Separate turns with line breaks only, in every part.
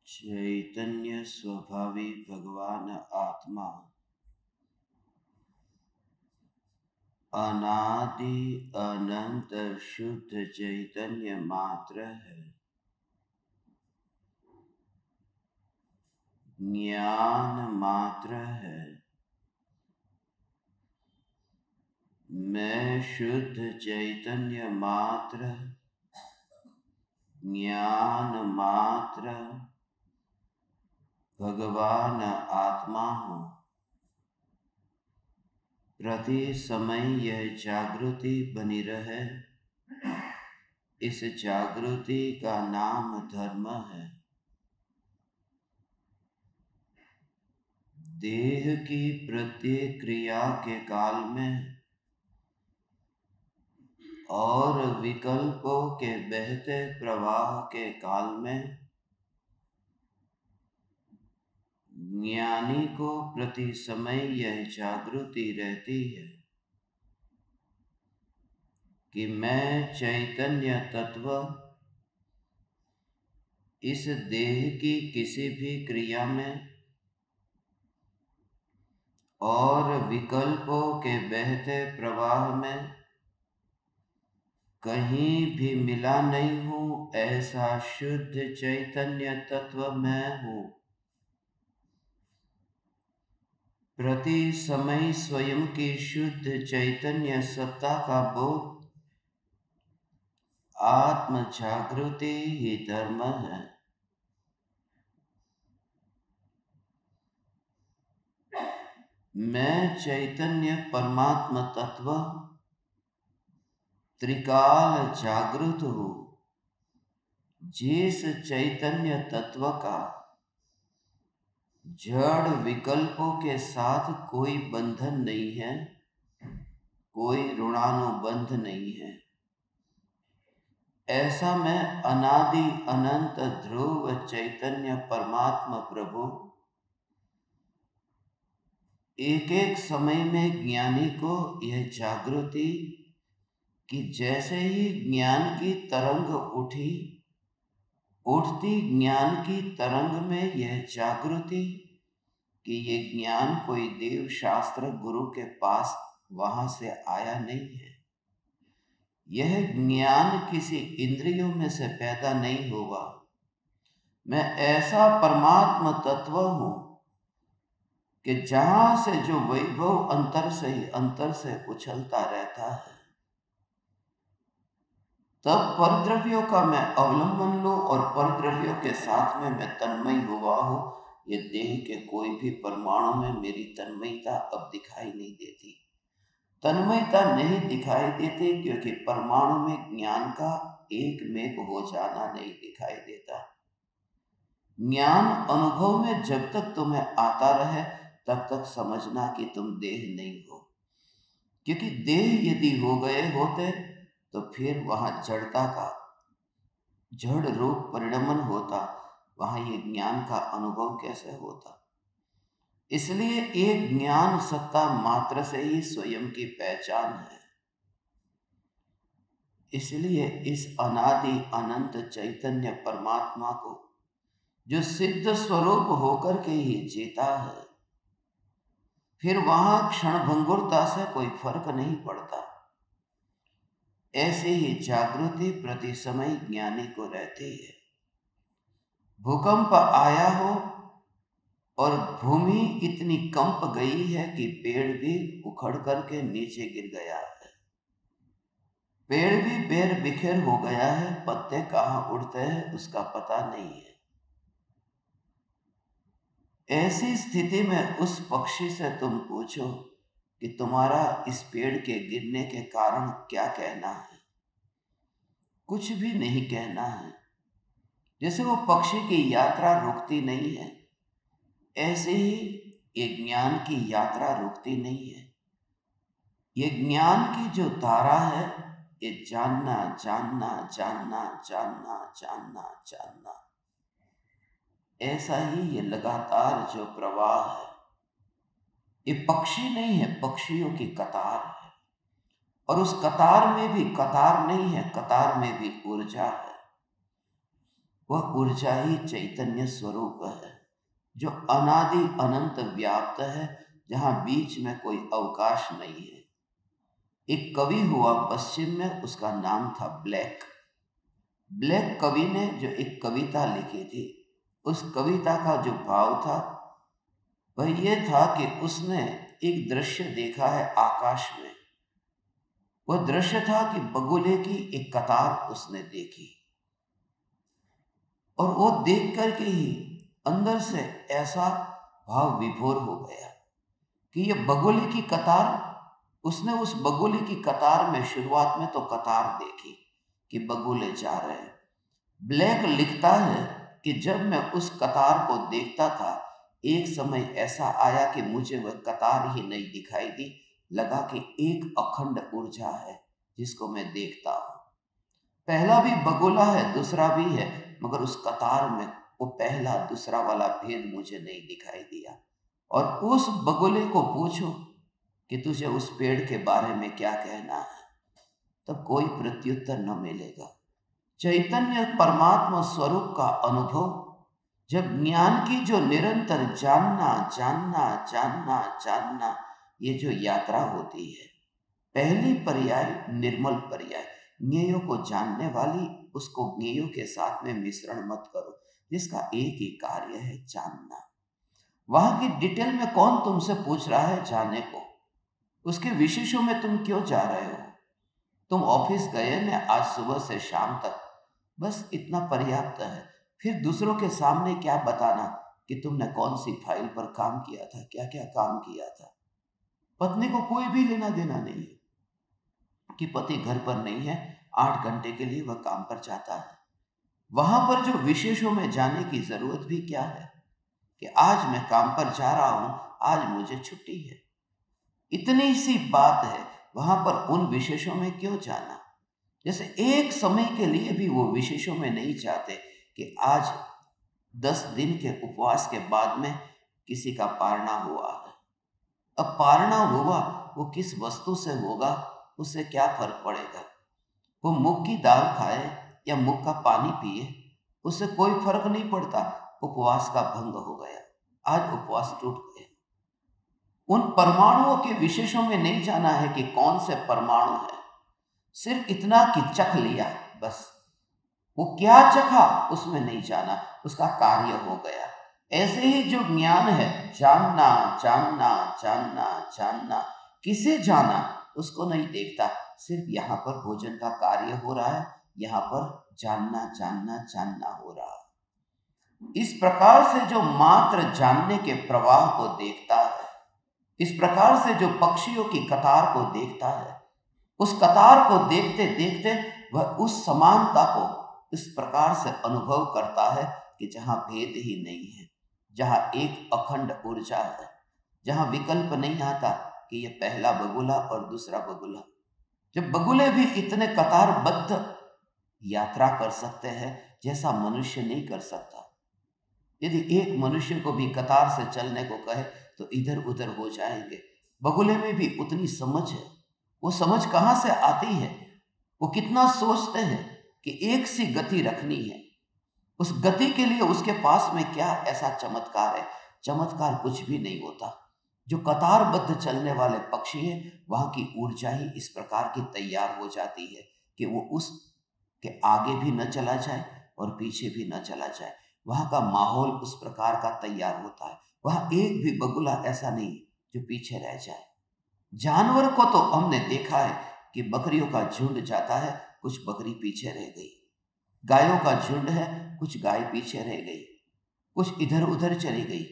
चैतन्य स्वभावी भगवान आत्मा अनादि अनंत शुद्ध चैतन्य मात्र है। ज्ञान मात्र है। मैं शुद्ध चैतन्य मात्र, ज्ञान मात्र भगवान आत्मा हूँ। प्रति समय यह जागृति बनी रहे, इस जागृति का नाम धर्म है। देह की प्रत्येक क्रिया के काल में और विकल्पों के बहते प्रवाह के काल में ज्ञानी को प्रति समय यह जागृति रहती है कि मैं चैतन्य तत्व इस देह की किसी भी क्रिया में और विकल्पों के बहते प्रवाह में कहीं भी मिला नहीं हूँ। ऐसा शुद्ध चैतन्य तत्व मैं हूँ। प्रति समय स्वयं की शुद्ध चैतन्य सत्ता का बोध आत्म जागृति ही धर्म है। मैं चैतन्य परमात्मा तत्व त्रिकाल जागृत हूँ। जिस चैतन्य तत्व का जड़ विकल्पों के साथ कोई बंधन नहीं है, कोई ऋणानुबंध नहीं है, ऐसा मैं अनादि अनंत ध्रुव चैतन्य परमात्मा प्रभु एक एक समय में ज्ञानी को यह जागृति कि जैसे ही ज्ञान की तरंग उठती ज्ञान की तरंग में यह जागृति कि ये ज्ञान कोई देव शास्त्र गुरु के पास वहां से आया नहीं है। यह ज्ञान किसी इंद्रियों में से पैदा नहीं होगा। मैं ऐसा परमात्मा तत्व हूं कि जहां से जो वैभव अंतर से ही अंतर से उछलता रहता है। तब परद्रव्यों का मैं अवलंबन लूं और परद्रव्यों के साथ में मैं तन्मय हुआ हूं। ये देह के कोई भी परमाणु में मेरी तन्मयता अब दिखाई नहीं देती। तन्मयता नहीं दिखाई देती क्योंकि परमाणु में ज्ञान का एक मेक हो जाना नहीं दिखाई देता। ज्ञान अनुभव में जब तक तुम्हें आता रहे तब तक समझना कि तुम देह नहीं हो, क्योंकि देह यदि हो गए होते तो फिर वहां जड़ता का जड़ रूप परिणमन होता, वहां ये ज्ञान का अनुभव कैसे होता। इसलिए एक ज्ञान सत्ता मात्र से ही स्वयं की पहचान है। इसलिए इस अनादि अनंत चैतन्य परमात्मा को जो सिद्ध स्वरूप होकर के ही जीता है, फिर वहां क्षण भंगुरता से कोई फर्क नहीं पड़ता। ऐसे ही जागृति प्रति समय ज्ञानी को रहती है। भूकंप आया हो और भूमि इतनी कंप गई है कि पेड़ भी उखड़ करके नीचे गिर गया है, पेड़ भी बेर बिखेर हो गया है, पत्ते कहाँ उड़ते हैं उसका पता नहीं है। ऐसी स्थिति में उस पक्षी से तुम पूछो कि तुम्हारा इस पेड़ के गिरने के कारण क्या कहना है, कुछ भी नहीं कहना है। जैसे वो पक्षी की यात्रा रुकती नहीं है, ऐसे ही ये ज्ञान की यात्रा रुकती नहीं है। ये ज्ञान की जो धारा है, ये जानना जानना जानना जानना जानना जानना, ऐसा ही ये लगातार जो प्रवाह है, ये पक्षी नहीं है, पक्षियों की कतार है। और उस कतार में भी कतार नहीं है, कतार में भी ऊर्जा है। वह ऊर्जा ही चैतन्य स्वरूप है, जो अनादि अनंत व्याप्त है, जहां बीच में कोई अवकाश नहीं है। एक कवि हुआ पश्चिम में, उसका नाम था ब्लैक। ब्लैक कवि ने जो एक कविता लिखी थी, उस कविता का जो भाव था वह ये था कि उसने एक दृश्य देखा है आकाश में। वह दृश्य था कि बगुले की एक कतार उसने देखी, और वो देख करके ही अंदर से ऐसा भाव विभोर हो गया कि ये बगुले की कतार, उसने उस बगुले की कतार में शुरुआत में तो कतार देखी कि बगुले जा रहे हैं। ब्लैक लिखता है कि जब मैं उस कतार को देखता था, एक समय ऐसा आया कि मुझे वह कतार ही नहीं दिखाई दी, लगा कि एक अखंड ऊर्जा है जिसको मैं देखता हूं। पहला भी बगुला है, दूसरा भी है, मगर उस कतार में वो पहला दूसरा वाला भेद मुझे नहीं दिखाई दिया। और उस बगुले को पूछो कि तुझे उस पेड़ के बारे में क्या कहना है, तब कोई प्रत्युत्तर न मिलेगा। चैतन्य परमात्मा स्वरूप का अनुभव, जब ज्ञान की जो निरंतर जानना जानना जानना जानना, ये जो यात्रा होती है, पहली पर्याय निर्मल पर्याय, ज्ञेयों को जानने वाली, उसको ज्ञेयों के साथ में मिश्रण मत करो, जिसका एक ही कार्य है जानना। वहां की डिटेल में कौन तुमसे पूछ रहा है जाने को, उसके विशेषों में तुम क्यों जा रहे हो। तुम ऑफिस गए ना आज सुबह से शाम तक, बस इतना पर्याप्त है। फिर दूसरों के सामने क्या बताना कि तुमने कौन सी फाइल पर काम किया था, क्या क्या काम किया था। पत्नी को कोई भी लेना देना नहीं है कि पति घर पर नहीं है, 8 घंटे के लिए वह काम पर जाता है। वहां पर जो विशेषों में जाने की जरूरत भी क्या है कि आज मैं काम पर जा रहा हूं, आज मुझे छुट्टी है, इतनी सी बात है। वहां पर उन विशेषों में क्यों जाना। जैसे एक समय के लिए भी वो विशेषों में नहीं चाहते कि आज 10 दिन के उपवास के बाद में किसी का पारना हुआ है। अब पारना हुआ वो किस वस्तु से होगा, उससे क्या फर्क पड़ेगा। वो मूंग की दाल खाए या मूंग का पानी पिए, उससे कोई फर्क नहीं पड़ता। उपवास का भंग हो गया, आज उपवास टूट गया। उन परमाणुओं के विशेषों में नहीं जाना है कि कौन से परमाणु है, सिर्फ इतना कि चख लिया, बस। वो क्या चखा उसमें नहीं जाना, उसका कार्य हो गया। ऐसे ही जो ज्ञान है, जानना जानना जानना जानना, किसे जाना उसको नहीं देखता, सिर्फ यहाँ पर भोजन का कार्य हो रहा है, यहाँ पर जानना जानना जानना हो रहा है। इस प्रकार से जो मात्र जानने के प्रवाह को देखता है, इस प्रकार से जो पक्षियों की कतार को देखता है, उस कतार को देखते देखते वह उस समानता को इस प्रकार से अनुभव करता है कि जहां भेद ही नहीं है, जहां एक अखंड ऊर्जा है, जहां विकल्प नहीं आता कि यह पहला बगुला और दूसरा बगुला, जब बगुले भी इतने कतारबद्ध यात्रा कर सकते हैं जैसा मनुष्य नहीं कर सकता। यदि एक मनुष्य को भी कतार से चलने को कहे तो इधर उधर हो जाएंगे। बगुले में भी उतनी समझ है। वो समझ कहाँ से आती है? वो कितना सोचते हैं कि एक सी गति रखनी है। उस गति के लिए उसके पास में क्या ऐसा चमत्कार है? चमत्कार कुछ भी नहीं होता। जो कतारबद्ध चलने वाले पक्षी है, वहां की ऊर्जा ही इस प्रकार की तैयार हो जाती है कि वो उस के आगे भी न चला जाए और पीछे भी न चला जाए। वहां का माहौल उस प्रकार का तैयार होता है। वहां एक भी बगुला ऐसा नहीं जो पीछे रह जाए। जानवर को तो हमने देखा है कि बकरियों का झुंड जाता है, कुछ बकरी पीछे रह गई। गायों का झुंड है, कुछ गाय पीछे रह गई, कुछ इधर उधर चली गई।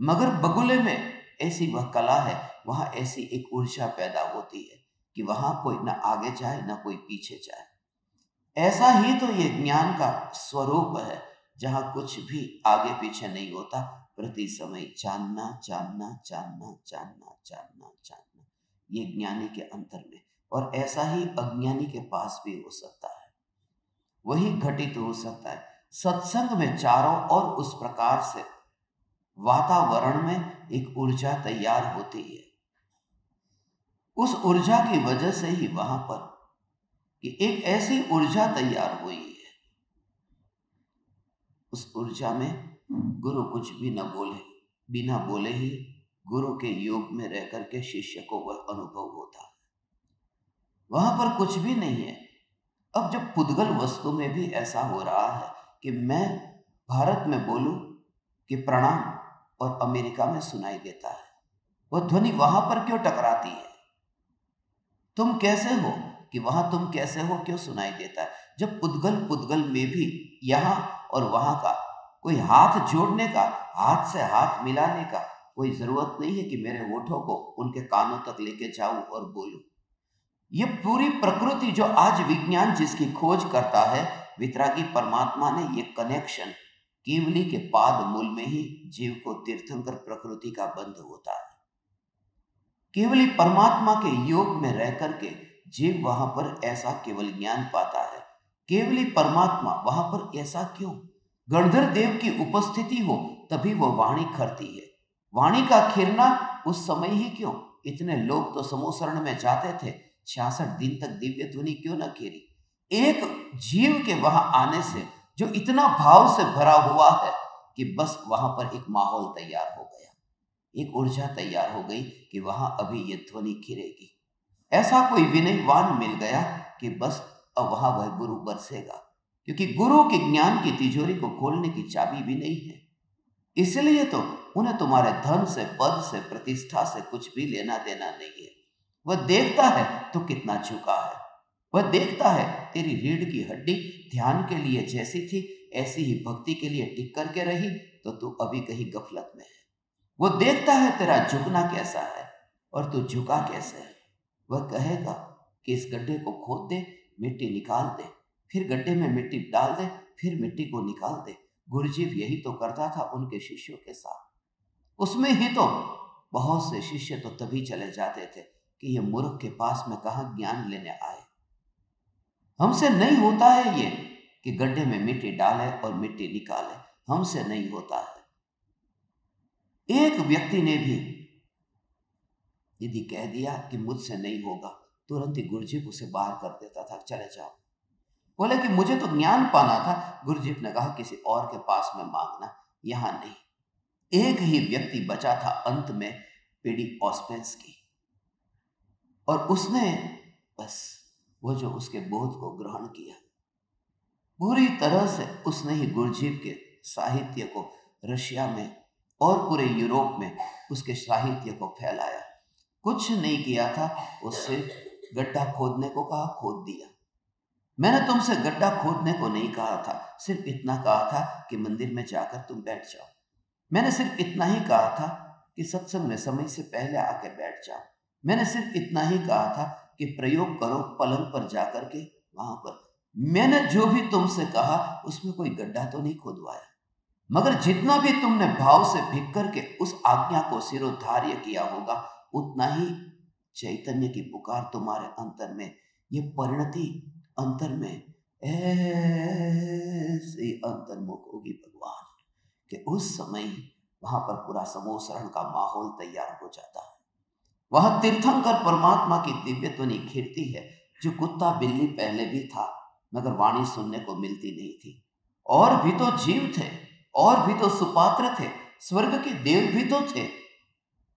मगर बगुले में ऐसी वह कला है, वहां ऐसी एक ऊर्जा पैदा होती है कि वहां कोई ना आगे जाए ना कोई पीछे जाए। ऐसा ही तो ये ज्ञान का स्वरूप है, जहां कुछ भी आगे पीछे नहीं होता। प्रति समय जानना जानना जानना जानना जानना जानना, ये ज्ञानी के अंतर में। और ऐसा ही अज्ञानी के पास भी हो सकता है, वही घटित हो सकता है। सत्संग में चारों ओर उस प्रकार से वातावरण में एक ऊर्जा तैयार होती है। उस ऊर्जा की वजह से ही वहां पर कि एक ऐसी ऊर्जा तैयार हुई है, उस ऊर्जा में गुरु कुछ भी न बोले, बिना बोले ही गुरु के योग में रह करके शिष्य को वह अनुभव होता है। वहां पर कुछ भी नहीं है। अब जब पुद्गल वस्तु में भी ऐसा हो रहा है कि मैं भारत में बोलूं कि प्रणाम और अमेरिका में सुनाई देता है, वह ध्वनि वहां पर क्यों टकराती है? तुम कैसे हो कि वहां तुम कैसे हो क्यों सुनाई देता है? जब पुद्गल पुद्गल में भी यहां और वहां का कोई हाथ जोड़ने का, हाथ से हाथ मिलाने का कोई जरूरत नहीं है कि मेरे होठों को उनके कानों तक लेके जाऊं और बोलूं। ये पूरी प्रकृति जो आज विज्ञान जिसकी खोज करता है, वितरागी परमात्मा ने ये कनेक्शन केवली के पाद मूल में ही जीव को तीर्थंकर प्रकृति का बंध होता है। केवली परमात्मा के योग में रह करके जीव वहां पर ऐसा केवल ज्ञान पाता है। केवली परमात्मा वहां पर ऐसा क्यों? गणधर देव की उपस्थिति हो तभी वो वाणी खरती है। वाणी का खिरना उस समय ही क्यों? इतने लोग तो समूसरण में जाते थे, 66 दिन तक दिव्य ध्वनि क्यों न खिरी? एक जीव के वहां आने से जो इतना भाव से भरा हुआ है कि बस वहां पर एक माहौल तैयार हो गया, एक ऊर्जा तैयार हो गई कि वहां अभी ये ध्वनि खिरेगी। ऐसा कोई विनयवान मिल गया कि बस अब वहां वह गुरु बरसेगा, क्योंकि गुरु के ज्ञान की तिजोरी को खोलने की चाबी भी नहीं है। इसलिए तो उन्हें तुम्हारे धन से, पद से, प्रतिष्ठा से कुछ भी लेना देना नहीं है। वह देखता है तो कितना झुका है, वह देखता है तेरी रीढ़ की हड्डी ध्यान के लिए जैसी थी ऐसी ही भक्ति के लिए टिक करके रही, तो तू अभी कहीं गफलत में है। वो देखता है तेरा झुकना कैसा है और तू झुका कैसे है। वह कहेगा कि इस गड्ढे को खोद दे, मिट्टी निकाल दे, फिर गड्ढे में मिट्टी डाल दे, फिर मिट्टी को निकाल दे। गुरुजीव यही तो करता था उनके शिष्यों के साथ। उसमें ही तो बहुत से शिष्य तो तभी चले जाते थे कि ये मूर्ख के पास में कहाँ ज्ञान लेने आए। हमसे नहीं होता है ये कि गड्ढे में मिट्टी डाले और मिट्टी निकाले, हमसे नहीं होता है। एक व्यक्ति ने भी यदि कह दिया कि मुझसे नहीं होगा, तुरंत ही गुरुजीव उसे बाहर कर देता था, चले जाओ। बोले कि मुझे तो ज्ञान पाना था। गुरुजीव ने कहा किसी और के पास में मांगना, यहां नहीं। एक ही व्यक्ति बचा था अंत में, पीडी ऑस्पेंस की, और उसने बस वो जो उसके बोध को ग्रहण किया, पूरी तरह से उसने ही गुरुजीव के साहित्य को रशिया में और पूरे यूरोप में उसके साहित्य को फैलाया। कुछ नहीं किया था, उससे गड्ढा खोदने को कहा, खोद दिया। मैंने तुमसे गड्ढा खोदने को नहीं कहा था, सिर्फ इतना कहा था कि मंदिर में जाकर तुम बैठ जाओ। मैंने सिर्फ इतना ही कहा था कि सत्संग में समय से पहले आके बैठ जाओ। मैंने सिर्फ इतना ही कहा था कि प्रयोग करो पलंग पर जाकर के वहां पर। मैंने जो भी तुमसे कहा उसमें कोई गड्ढा तो नहीं खोदवाया, मगर जितना भी तुमने भाव से भीग करके उस आज्ञा को सिरोधार्य किया होगा, उतना ही चैतन्य की पुकार तुम्हारे अंतर में ये परिणति अंतर में ऐसे अंतर्मुख होगी भगवान कि उस समय वहां पर पूरा समूह शरण का माहौल तैयार हो जाता है। वह तीर्थंकर परमात्मा की दिव्य ध्वनि खिरती है, जो कुत्ता बिल्ली पहले भी था मगर वाणी सुनने को मिलती नहीं थी। और भी तो जीव थे, और भी तो सुपात्र थे, स्वर्ग के देव भी तो थे,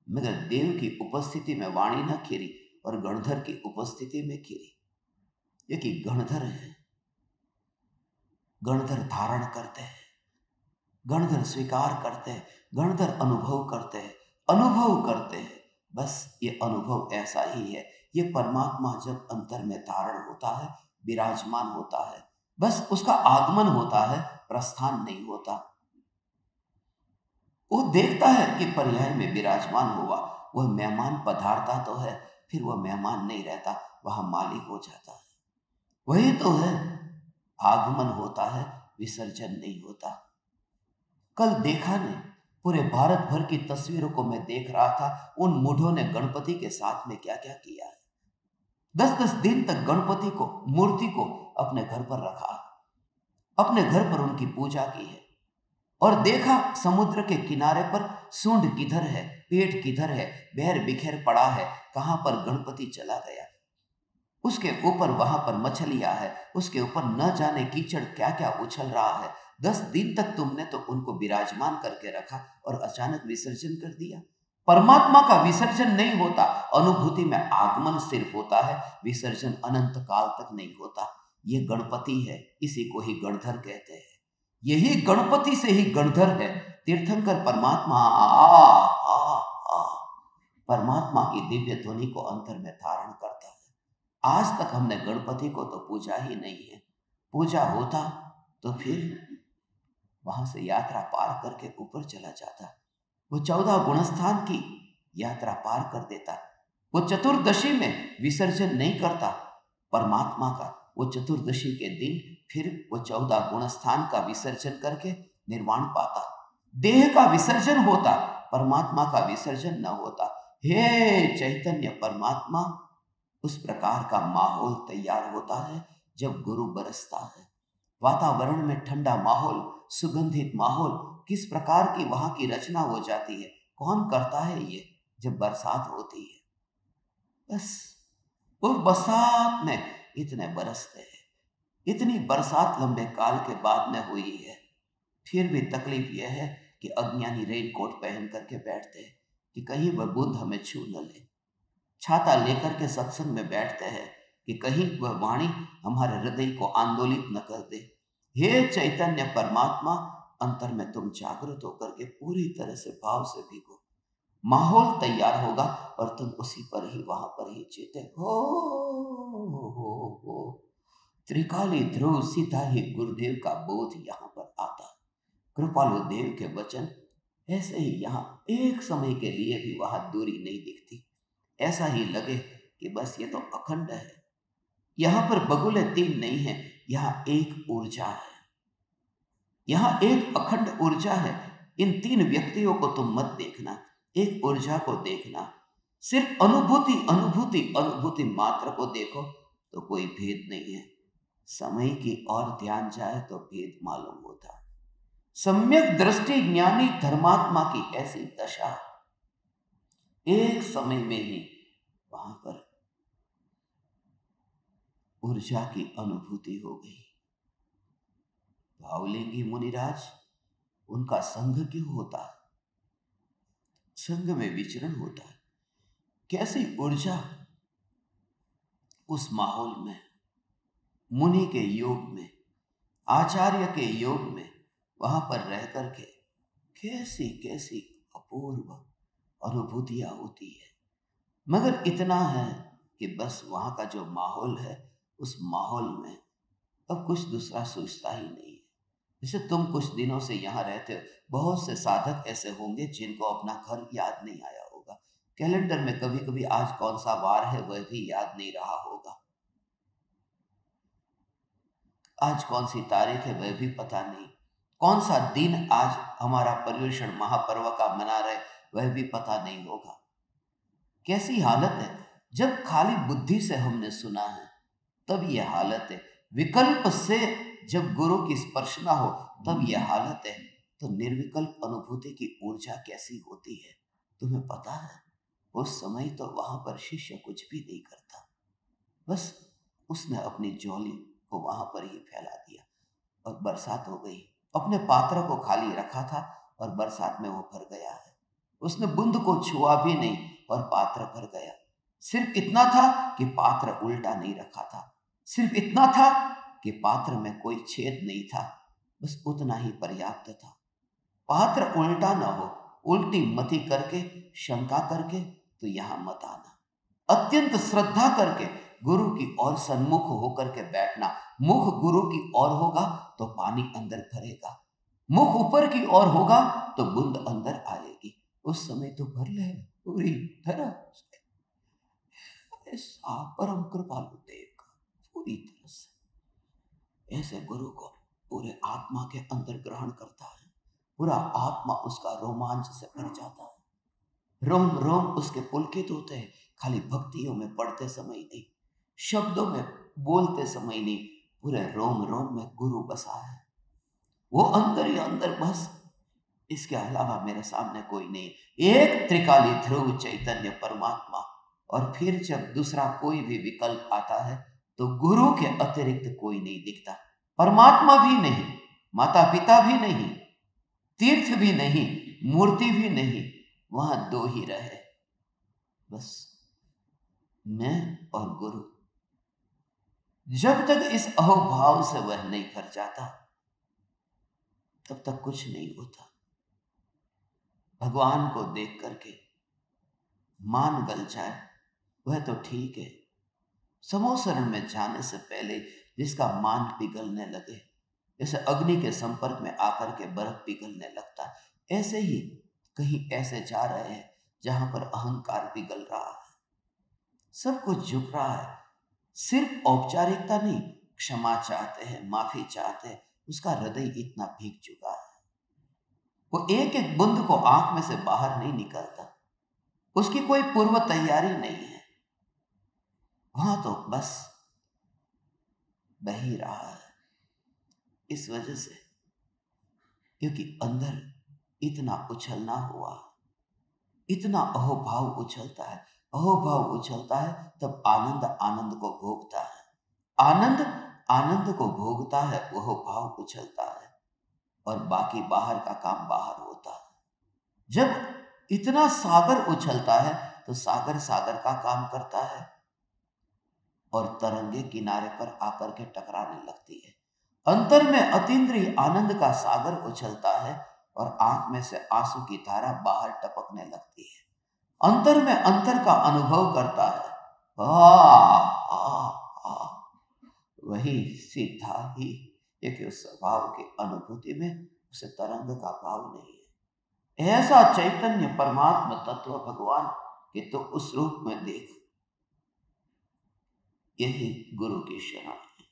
मगर देव की उपस्थिति में वाणी न खिरी और गणधर की उपस्थिति में खिरी। ये कि गणधर है, गणधर धारण करते हैं, गणधर स्वीकार करते हैं, गणधर अनुभव करते हैं, अनुभव करते हैं। बस ये अनुभव ऐसा ही है। ये परमात्मा जब अंतर में धारण होता है, विराजमान होता है, बस उसका आगमन होता है, प्रस्थान नहीं होता। वो देखता है कि पर्याय में विराजमान हुआ, वह मेहमान पधारता तो है, फिर वह मेहमान नहीं रहता, वह मालिक हो जाता है। वही तो है, आगमन होता है, विसर्जन नहीं होता। कल देखा नहीं, पूरे भारत भर की तस्वीरों को मैं देख रहा था, उन मूढ़ों ने गणपति के साथ में क्या क्या किया है। 10-10 दिन तक गणपति को, मूर्ति को अपने घर पर रखा, अपने घर पर उनकी पूजा की है, और देखा समुद्र के किनारे पर सूंड किधर है, पेट किधर है, बैर बिखेर पड़ा है, कहां पर गणपति चला गया। उसके ऊपर वहां पर मछलियां है, उसके ऊपर न जाने कीचड़ क्या क्या उछल रहा है। 10 दिन तक तुमने तो उनको विराजमान करके रखा और अचानक विसर्जन कर दिया। परमात्मा का विसर्जन नहीं होता, अनुभूति में आगमन सिर्फ होता है, विसर्जन अनंत काल तक नहीं होता। ये गणपति है, इसी को ही गणधर कहते हैं। यही गणपति से ही गणधर है। तीर्थंकर परमात्मा परमात्मा की दिव्य ध्वनि को अंतर में धारण करता है। आज तक हमने गणपति को तो पूजा ही नहीं है। पूजा होता तो फिर वहां से यात्रा पार करके ऊपर चला जाता, वो 14 गुणस्थान की यात्रा पार कर देता। वो चतुर्दशी में विसर्जन नहीं करता परमात्मा का, वो चतुर्दशी के दिन फिर वो 14 गुणस्थान का विसर्जन करके निर्वाण पाता। देह का विसर्जन होता, परमात्मा का विसर्जन न होता। हे चैतन्य परमात्मा, उस प्रकार का माहौल तैयार होता है जब गुरु बरसता है। वातावरण में ठंडा माहौल, सुगंधित माहौल, किस प्रकार की वहां की रचना हो जाती है। कौन करता है ये? जब बरसात होती है, बस उस बरसात में इतने बरसते हैं, इतनी बरसात लंबे काल के बाद में हुई है। फिर भी तकलीफ यह है कि अज्ञानी रेनकोट पहन करके बैठते हैं कि कहीं वह बूंद हमें छू न ले। छाता लेकर के सत्संग में बैठते हैं कि कहीं वह वाणी हमारे हृदय को आंदोलित न कर दे। हे चैतन्य परमात्मा, अंतर में तुम जागृत होकर के पूरी तरह से भाव से भीगो, माहौल तैयार होगा और तुम उसी पर ही, वहां पर ही जीते हो। त्रिकाली ध्रुव सीधा ही गुरुदेव का बोध यहाँ पर आता। कृपालु देव के वचन ऐसे ही यहाँ एक समय के लिए भी वहां दूरी नहीं दिखती। ऐसा ही लगे कि बस ये तो अखंड है। यहाँ पर बगुले 3 नहीं है, यहाँ एक ऊर्जा है, यहाँ एक अखंड ऊर्जा है। इन 3 व्यक्तियों को तुम मत देखना, एक ऊर्जा को देखना। सिर्फ अनुभूति अनुभूति अनुभूति मात्र को देखो तो कोई भेद नहीं है। समय की ओर ध्यान जाए तो भेद मालूम होता। सम्यक दृष्टि ज्ञानी धर्मात्मा की ऐसी दशा, एक समय में ही वहां पर ऊर्जा की अनुभूति हो गई। भावलिंगी मुनिराज, उनका संघ क्यों होता है? संघ में विचरण होता है। कैसी ऊर्जा उस माहौल में, मुनि के योग में, आचार्य के योग में, वहां पर रह करके कैसी कैसी अपूर्व अनुभूतियां होती है। मगर इतना है कि बस वहां का जो माहौल है, उस माहौल में अब कुछ दूसरा सोचता ही नहीं है। जैसे तुम कुछ दिनों से यहाँ रहते हो, बहुत से साधक ऐसे होंगे जिनको अपना घर याद नहीं आया होगा। कैलेंडर में कभी कभी आज कौन सा वार है वह भी याद नहीं रहा होगा, आज कौन सी तारीख है वह भी पता नहीं, कौन सा दिन आज हमारा पर्युषण महापर्व का मना रहे वह भी पता नहीं होगा। कैसी हालत है जब खाली बुद्धि से हमने सुना है, तब यह हालत है। विकल्प से जब गुरु की स्पर्श ना हो तब यह हालत है। तो निर्विकल्प अनुभूति की ऊर्जा कैसी होती है तुम्हें पता है? उस समय तो वहां पर शिष्य कुछ भी नहीं करता, बस उसने अपनी झोली को वहां पर ही फैला दिया और बरसात हो गई। अपने पात्र को खाली रखा था और बरसात में वो भर गया है। उसने बूंद को छुआ भी नहीं और पात्र भर गया। सिर्फ इतना था कि पात्र उल्टा नहीं रखा था, सिर्फ इतना था कि पात्र में कोई छेद नहीं था, बस उतना ही पर्याप्त था। पात्र उल्टा न हो, उल्टी मति करके शंका करके तो यहां मत आना। अत्यंत श्रद्धा करके गुरु की ओर सन्मुख होकर के बैठना। मुख गुरु की ओर होगा तो पानी अंदर भरेगा, मुख ऊपर की ओर होगा तो बूंद अंदर आएगी। उस समय तो भर ले पूरी तरह से। ऐसा परम कृपालु देव पूरी तरह से ऐसे गुरु को पूरे आत्मा के अंदर ग्रहण करता है। पूरा आत्मा उसका रोमांच से भर जाता है। रोम रोम उसके पुलकित होते हैं। खाली भक्तियों में पढ़ते समय नहीं, शब्दों में बोलते समय नहीं, पूरे रोम रोम में गुरु बसा है। वो अंदर ही अंदर बस, इसके अलावा मेरे सामने कोई नहीं। एक त्रिकाली ध्रुव चैतन्य परमात्मा। और फिर जब दूसरा कोई भी विकल्प आता है तो गुरु के अतिरिक्त कोई नहीं दिखता। परमात्मा भी नहीं, माता पिता भी नहीं, तीर्थ भी नहीं, मूर्ति भी नहीं, वहां दो ही रहे, बस मैं और गुरु। जब तक इस अहोभाव से वह नहीं भर जाता तब तक कुछ नहीं होता। भगवान को देख करके मान गल जाए वह तो ठीक है। समोसरण में जाने से पहले जिसका मान पिघलने लगे, जैसे अग्नि के संपर्क में आकर के बर्फ पिघलने लगता है, ऐसे ही कहीं ऐसे जा रहे हैं जहां पर अहंकार पिघल रहा है, सब कुछ झुक रहा है। सिर्फ औपचारिकता नहीं, क्षमा चाहते हैं, माफी चाहते हैं, उसका हृदय इतना भीग चुका है। वो एक एक बूंद को आंख में से बाहर नहीं निकलता, उसकी कोई पूर्व तैयारी नहीं है, वहां तो बस बह ही रहा है। इस वजह से क्योंकि अंदर इतना उछलना हुआ, इतना अहोभाव उछलता है। अहोभाव उछलता है तब आनंद आनंद को भोगता है, आनंद आनंद को भोगता है, वह भाव उछलता है और बाकी बाहर का काम बाहर होता है। जब इतना सागर उछलता है तो सागर सागर का काम करता है और तरंगे किनारे पर आकर के टकराने लगती है। अंतर में अतीन्द्रिय आनंद का सागर उछलता है और आंख में से आंसू की धारा बाहर टपकने लगती है। अंतर में अंतर का अनुभव करता है। वही सीधा ही एक स्वभाव की अनुभूति में उसे तरंग का भाव नहीं है। ऐसा चैतन्य परमात्मा तत्व भगवान के तो उस रूप में देख, यही गुरु की शरण है।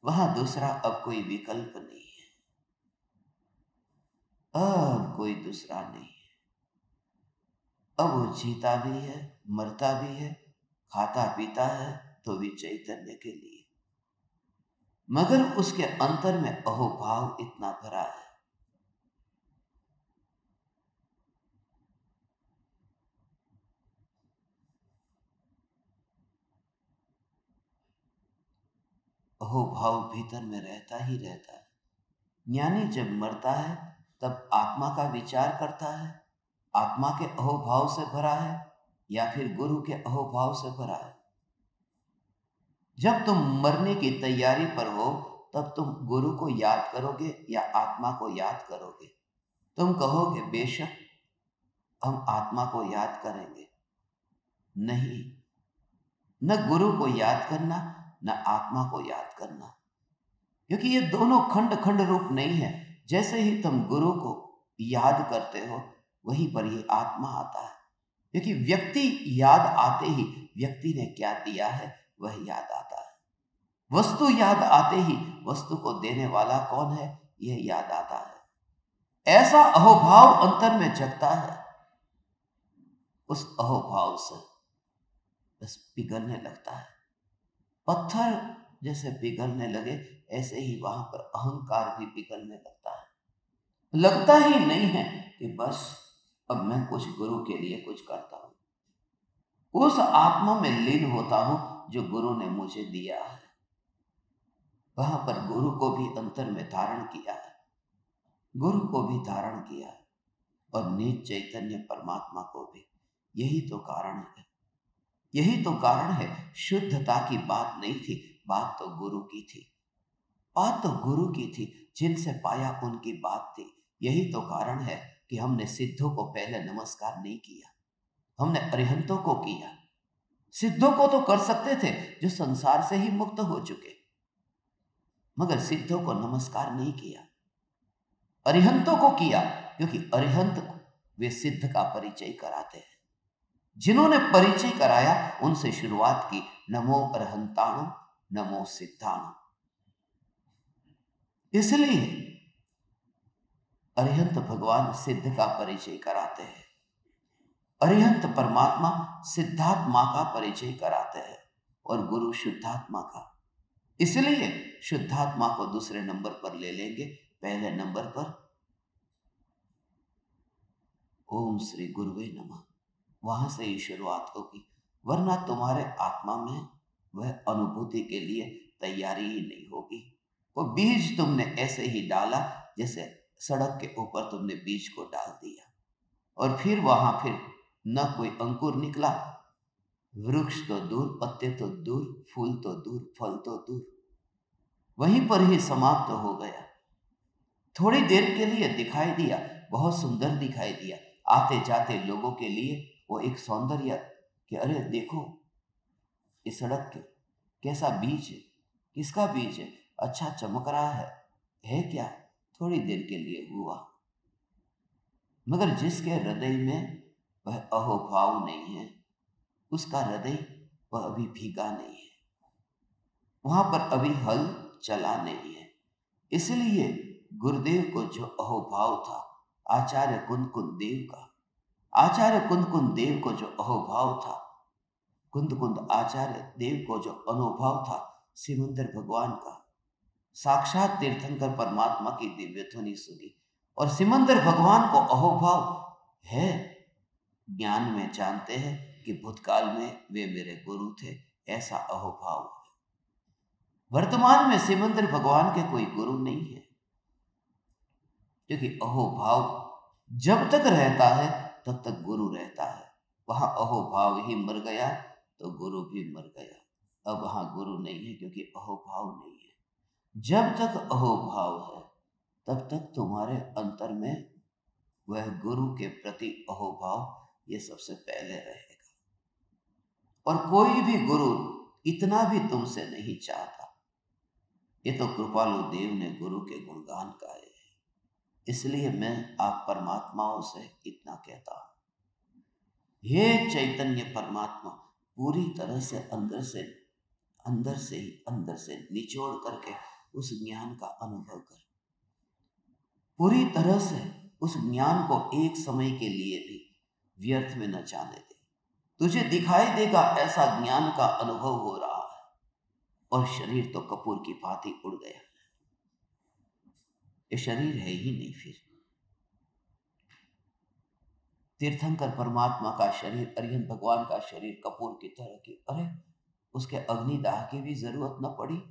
वहां दूसरा अब कोई विकल्प नहीं है, अब कोई दूसरा नहीं है। अब वो जीता भी है, मरता भी है, खाता पीता है तो भी चैतन्य के लिए, मगर उसके अंतर में अहोभाव इतना भरा है। अहोभाव भीतर में रहता ही रहता है। ज्ञानी जब मरता है तब आत्मा का विचार करता है, आत्मा के अहोभाव से भरा है या फिर गुरु के अहोभाव से भरा है। जब तुम मरने की तैयारी पर हो तब तुम गुरु को याद करोगे या आत्मा को याद करोगे? तुम कहोगे बेशक हम आत्मा को याद करेंगे। नहीं, न गुरु को याद करना न आत्मा को याद करना, क्योंकि ये दोनों खंड खंड रूप नहीं है। जैसे ही तुम गुरु को याद करते हो वहीं पर ही आत्मा आता है, क्योंकि व्यक्ति याद आते ही व्यक्ति ने क्या दिया है वह याद आता है। वस्तु याद आते ही वस्तु को देने वाला कौन है यह याद आता है। ऐसा अहोभाव अंतर में जगता है। उस अहोभाव से बस पिघलने लगता है। पत्थर जैसे पिघलने लगे ऐसे ही वहां पर अहंकार भी पिघलने लगता है। लगता ही नहीं है कि बस अब मैं कुछ गुरु के लिए कुछ करता हूं। उस आत्मा में लीन होता हूं जो गुरु ने मुझे दिया है। वहां पर गुरु को भी अंतर में धारण किया है, गुरु को भी धारण किया है, और निज चैतन्य परमात्मा को भी। यही तो कारण है, यही तो कारण है। शुद्धता की बात नहीं थी, बात तो गुरु की थी, बात तो गुरु की थी। जिनसे पाया उनकी बात थी। यही तो कारण है कि हमने सिद्धों को पहले नमस्कार नहीं किया, हमने अरिहंतों को किया। सिद्धों को तो कर सकते थे जो संसार से ही मुक्त हो चुके, मगर सिद्धों को नमस्कार नहीं किया। अरिहंतों को किया, क्योंकि अरिहंत वे सिद्ध का परिचय कराते हैं। जिन्होंने परिचय कराया उनसे शुरुआत की, नमो अरहंताणु नमो सिद्धाणु। इसलिए अरिहंत भगवान सिद्ध का परिचय कराते हैं, अरिहंत परमात्मा सिद्धात्मा का परिचय कराते हैं, और गुरु शुद्धात्मा का। इसलिए शुद्धात्मा को दूसरे नंबर पर ले लेंगे, पहले नंबर पर ओम श्री गुरुवे नमः, वहां से ही शुरुआत होगी। वरना तुम्हारे आत्मा में वह अनुभूति के लिए तैयारी ही नहीं होगी। वो बीज तुमने ऐसे ही डाला जैसे सड़क के ऊपर तुमने बीज को डाल दिया, और फिर वहां फिर न कोई अंकुर निकला। वृक्ष तो दूर, पत्ते तो दूर, फूल तो दूर, फल तो दूर, वहीं पर ही समाप्त हो गया। थोड़ी देर के लिए दिखाई दिया, बहुत सुंदर दिखाई दिया। आते जाते लोगों के लिए वो एक सौंदर्य कि अरे देखो इस सड़क के कैसा बीज है, किसका बीज है, अच्छा चमक रहा है क्या? थोड़ी देर के लिए हुआ, मगर जिसके हृदय में वह अहोभाव नहीं है, उसका हृदय वह अभी भीगा नहीं है, वहां पर अभी हल चला नहीं है। इसलिए गुरुदेव को जो अहोभाव था, आचार्य कुंद देव का, आचार्य कुंद देव को जो अहोभाव था, कुंद आचार्य देव को जो अनुभव था सिमंदर भगवान का, साक्षात तीर्थंकर परमात्मा की दिव्य ध्वनि सुनी, और सिमंदर भगवान को अहोभाव है। ज्ञान में जानते हैं कि भूतकाल में वे मेरे गुरु थे, ऐसा अहोभाव है। वर्तमान में सिमंदर भगवान के कोई गुरु नहीं है, क्योंकि अहोभाव जब तक रहता है तब तक गुरु रहता है। वहां अहोभाव ही मर गया तो गुरु भी मर गया। अब वहां गुरु नहीं है, क्योंकि अहोभाव नहीं है। जब तक अहोभाव है तब तक तुम्हारे अंतर में वह गुरु के प्रति अहोभाव ये सबसे पहले रहेगा। और कोई भी गुरु इतना भी तुमसे नहीं चाहता। ये तो कृपालु देव ने गुरु के गुणगान गाए हैं, इसलिए मैं आप परमात्माओं से इतना कहता हूं, हे चैतन्य परमात्मा, पूरी तरह से अंदर से निचोड़ करके उस ज्ञान का अनुभव कर। पूरी तरह से उस ज्ञान को एक समय के लिए भी व्यर्थ में न जाने दे। तुझे दिखाई देगा ऐसा ज्ञान का अनुभव हो रहा है, और शरीर तो कपूर की भांति उड़ गया। ये शरीर है ही नहीं। फिर तीर्थंकर परमात्मा का शरीर, अरिहंत भगवान का शरीर कपूर की तरह की, अरे उसके अग्निदाह की भी जरूरत न पड़ी।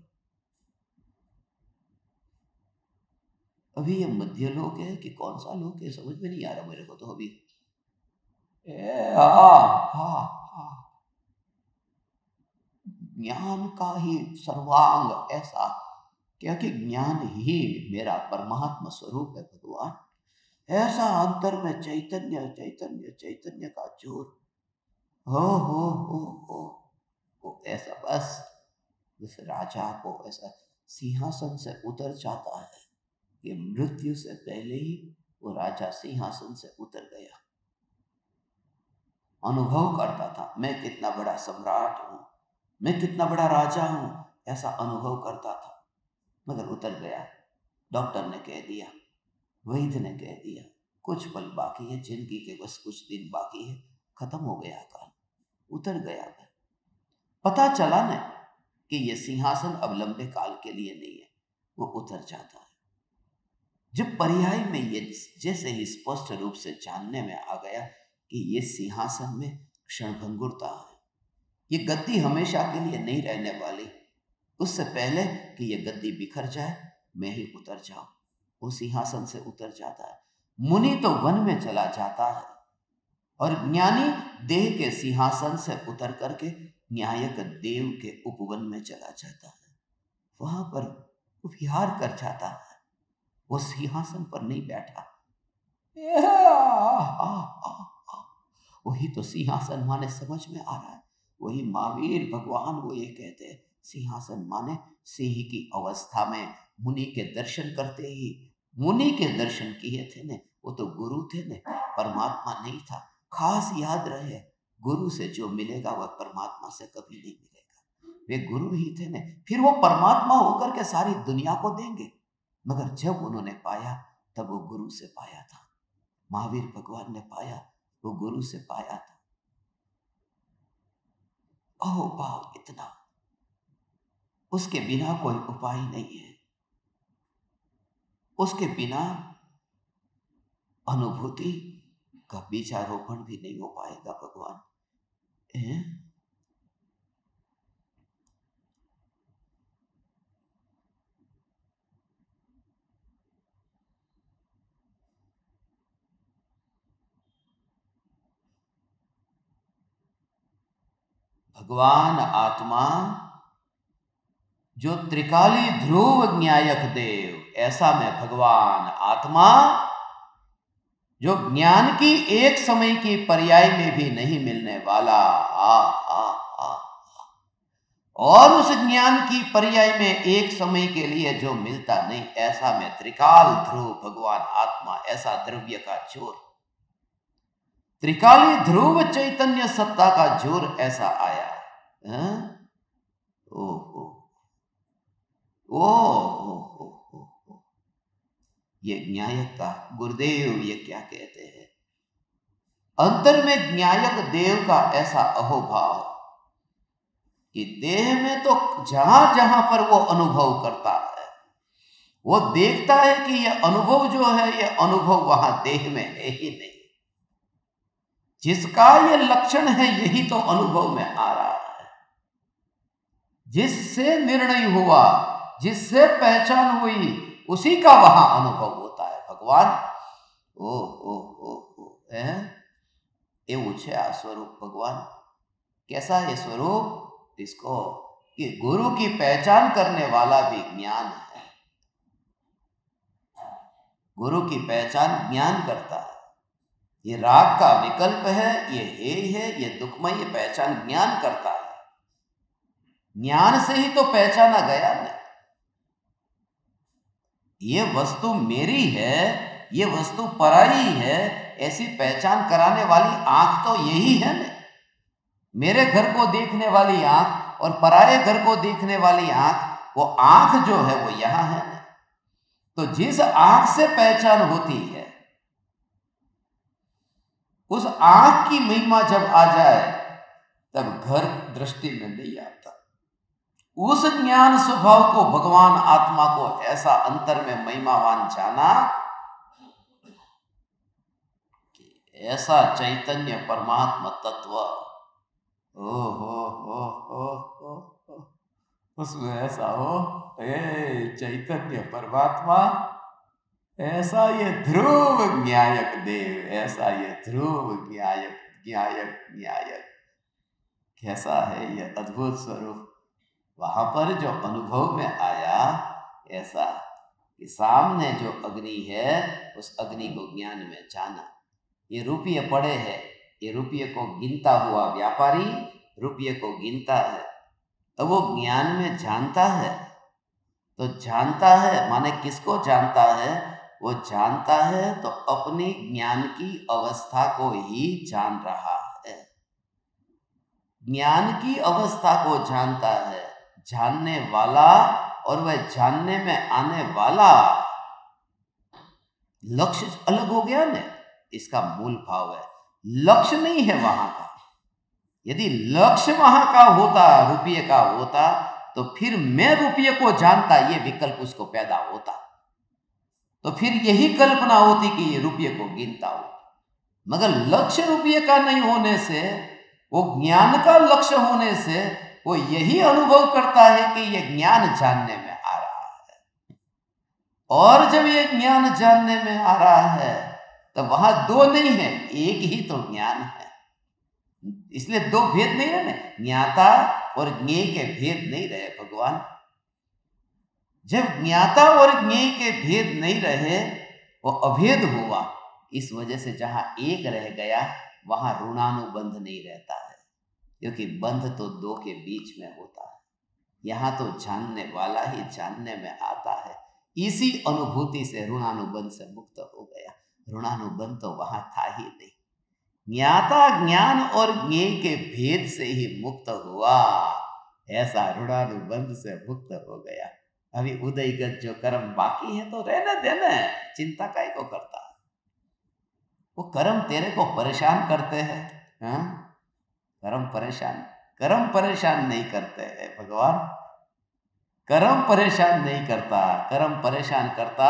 अभी ये मध्य लोक है कि कौन सा लोक है समझ में नहीं आ रहा मेरे को तो। अभी ज्ञान का ही सर्वांग ऐसा, क्योंकि ज्ञान ही मेरा परमात्मा स्वरूप है भगवान। ऐसा अंतर में चैतन्य चैतन्य चैतन्य का जोर, हो ऐसा, बस उस राजा को ऐसा सिंहासन से उतर जाता है कि मृत्यु से पहले ही वो राजा सिंहासन से उतर गया। अनुभव करता था मैं कितना बड़ा सम्राट हूं, मैं कितना बड़ा राजा हूं, ऐसा अनुभव करता था, मगर उतर गया। डॉक्टर ने कह दिया, वैद्य ने कह दिया, कुछ पल बाकी है, जिंदगी के बस कुछ दिन बाकी है, खत्म हो गया काल, उतर गया वह। पता चला न कि यह सिंहासन अब लंबे काल के लिए नहीं है, वो उतर जाता है। जब पर्याय में ये जैसे ही स्पष्ट रूप से जानने में आ गया कि ये सिंहासन में क्षणभंगुरता है, ये गद्दी हमेशा के लिए नहीं रहने वाली, उससे पहले कि ये गद्दी बिखर जाए मैं ही उतर जाऊं, वो सिंहासन से उतर जाता है। मुनि तो वन में चला जाता है और ज्ञानी देह के सिंहासन से उतर करके न्यायक देव के उपवन में चला जाता है, वहां पर विहार कर जाता है, वो सिंहासन पर नहीं बैठा। वही तो सिंहासन माने समझ में आ रहा है, वही महावीर भगवान वो ये कहते हैं सिंहासन माने सिंह की अवस्था में मुनि के दर्शन करते ही, मुनि के दर्शन किए थे ने, वो तो गुरु थे ने, परमात्मा नहीं था। खास याद रहे, गुरु से जो मिलेगा वह परमात्मा से कभी नहीं मिलेगा, वे गुरु ही थे ने। फिर वो परमात्मा होकर के सारी दुनिया को देंगे, मगर जब उन्होंने पाया तब वो गुरु से पाया था। महावीर भगवान ने पाया, वो गुरु से पाया था। अहो भाव इतना, उसके बिना कोई उपाय नहीं है, उसके बिना अनुभूति का बीजारोपण भी नहीं हो पाएगा भगवान। भगवान आत्मा जो त्रिकाली ध्रुव न्यायक देव, ऐसा में भगवान आत्मा जो ज्ञान की एक समय की पर्याय में भी नहीं मिलने वाला, और उस ज्ञान की पर्याय में एक समय के लिए जो मिलता नहीं, ऐसा में त्रिकाल ध्रुव भगवान आत्मा, ऐसा द्रव्य का जोर, त्रिकाली ध्रुव चैतन्य सत्ता का जोर ऐसा आया। ओहो ओहो, ये न्यायक का गुरुदेव ये क्या कहते हैं, अंतर में न्यायक देव का ऐसा अहोभाव कि देह में तो जहां जहां पर वो अनुभव करता है, वो देखता है कि ये अनुभव जो है, ये अनुभव वहां देह में है ही नहीं, जिसका ये लक्षण है यही तो अनुभव में आ रहा है, जिससे निर्णय हुआ, जिससे पहचान हुई, उसी का वहां अनुभव होता है। भगवान એવું છે આ स्वरूप भगवान। कैसा है स्वरूप? इसको कि गुरु की पहचान करने वाला भी ज्ञान है, गुरु की पहचान ज्ञान करता है। ये राग का विकल्प है, ये है, ये दुखमय, ये पहचान ज्ञान करता है। ज्ञान से ही तो पहचाना गया न, ये वस्तु मेरी है, ये वस्तु पराई है, ऐसी पहचान कराने वाली आंख तो यही है न। मेरे घर को देखने वाली आंख और पराये घर को देखने वाली आंख, वो आंख जो है वो यहां है न। तो जिस आंख से पहचान होती है, उस आंख की महिमा जब आ जाए तब घर दृष्टि में नहीं आता। उस ज्ञान स्वभाव को भगवान आत्मा को ऐसा अंतर में महिमावान जाना कि ऐसा चैतन्य परमात्मा तत्व, ओ हो, उसमें ऐसा हो, चैतन्य परमात्मा, ऐसा ये ध्रुव न्यायक देव, ऐसा ये ध्रुव न्यायक, कैसा है ये अद्भुत स्वरूप। वहां पर जो अनुभव में आया, ऐसा कि सामने जो अग्नि है, उस अग्नि को ज्ञान में जाना। ये रुपये पड़े हैं, ये रुपये को गिनता हुआ व्यापारी रुपये को गिनता है, तो वो ज्ञान में जानता है। तो जानता है माने किसको जानता है? वो जानता है तो अपनी ज्ञान की अवस्था को ही जान रहा है, ज्ञान की अवस्था को जानता है। जानने वाला और वह जानने में आने वाला लक्ष्य अलग हो गया न, इसका मूल भाव है। लक्ष्य नहीं है वहां का। यदि लक्ष्य वहां का होता, रुपये का होता, तो फिर मैं रुपये को जानता, ये विकल्प उसको पैदा होता, तो फिर यही कल्पना होती कि ये रुपये को गिनता हो। मगर लक्ष्य रुपये का नहीं होने से, वो ज्ञान का लक्ष्य होने से, वो यही अनुभव करता है कि ये ज्ञान जानने में आ रहा है। और जब ये ज्ञान जानने में आ रहा है तो वहां दो नहीं है, एक ही तो ज्ञान है। इसलिए दो भेद नहीं रहे, ज्ञाता और ज्ञेय के भेद नहीं रहे भगवान। जब ज्ञाता और ज्ञेय के भेद नहीं रहे, वो अभेद हुआ। इस वजह से जहां एक रह गया वहां ऋणानुबंध नहीं रहता है, क्योंकि बंध तो दो के बीच में होता है। यहां तो जानने वाला ही जानने में आता है। इसी अनुभूति से ऋणानुबंध से मुक्त हो गया। ऋणानुबंध तो वहां था ही नहीं। ज्ञाता ज्ञान और ज्ञेय के भेद से ही मुक्त हुआ, ऐसा ऋणानुबंध से मुक्त हो गया। अभी उदयगत जो कर्म बाकी है तो रहने देना, चिंता काहे को करता। वो कर्म तेरे को परेशान करते हैं, हाँ? कर्म परेशान नहीं करते हैं भगवान। कर्म परेशान नहीं करता। कर्म परेशान करता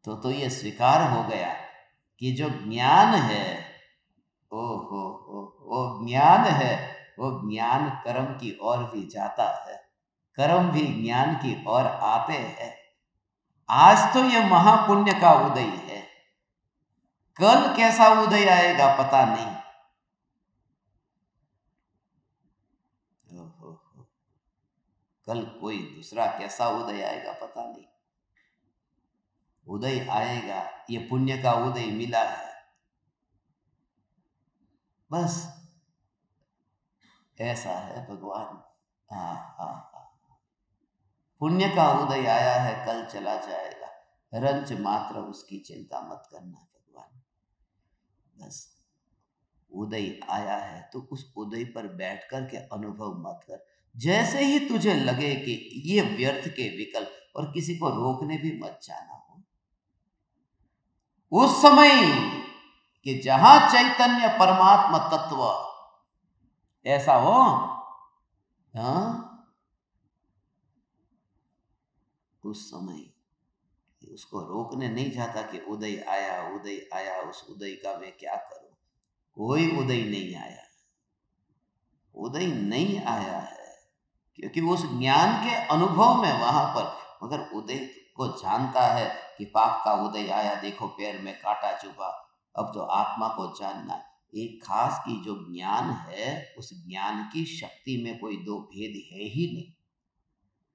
तो ये स्वीकार हो गया कि जो ज्ञान है, वो ज्ञान है, वो ज्ञान कर्म की ओर भी जाता है, कर्म भी ज्ञान की ओर आते हैं। आज तो ये महापुण्य का उदय है, कल कैसा उदय आएगा पता नहीं। कल कोई दूसरा कैसा उदय आएगा पता नहीं। उदय आएगा, ये पुण्य का उदय मिला है, बस ऐसा है भगवान। पुण्य का उदय आया है, कल चला जाएगा, रंच मात्र उसकी चिंता मत करना भगवान। बस उदय आया है तो उस उदय पर बैठ कर के अनुभव मत कर। जैसे ही तुझे लगे कि ये व्यर्थ के विकल्प, और किसी को रोकने भी मत जाना हो, उस समय कि जहां चैतन्य परमात्मा तत्व ऐसा हो, हाँ, उस समय उसको रोकने नहीं जाता कि उदय आया, उस उदय का मैं क्या करूं। कोई उदय नहीं आया, उदय नहीं आया है, क्योंकि उस ज्ञान के अनुभव में वहां पर, मगर उदय को जानता है कि पाप का उदय आया, देखो पैर में कांटा चुभा, अब तो आत्मा को जानना। एक खास की जो ज्ञान है, उस ज्ञान की शक्ति में कोई दो भेद है ही नहीं।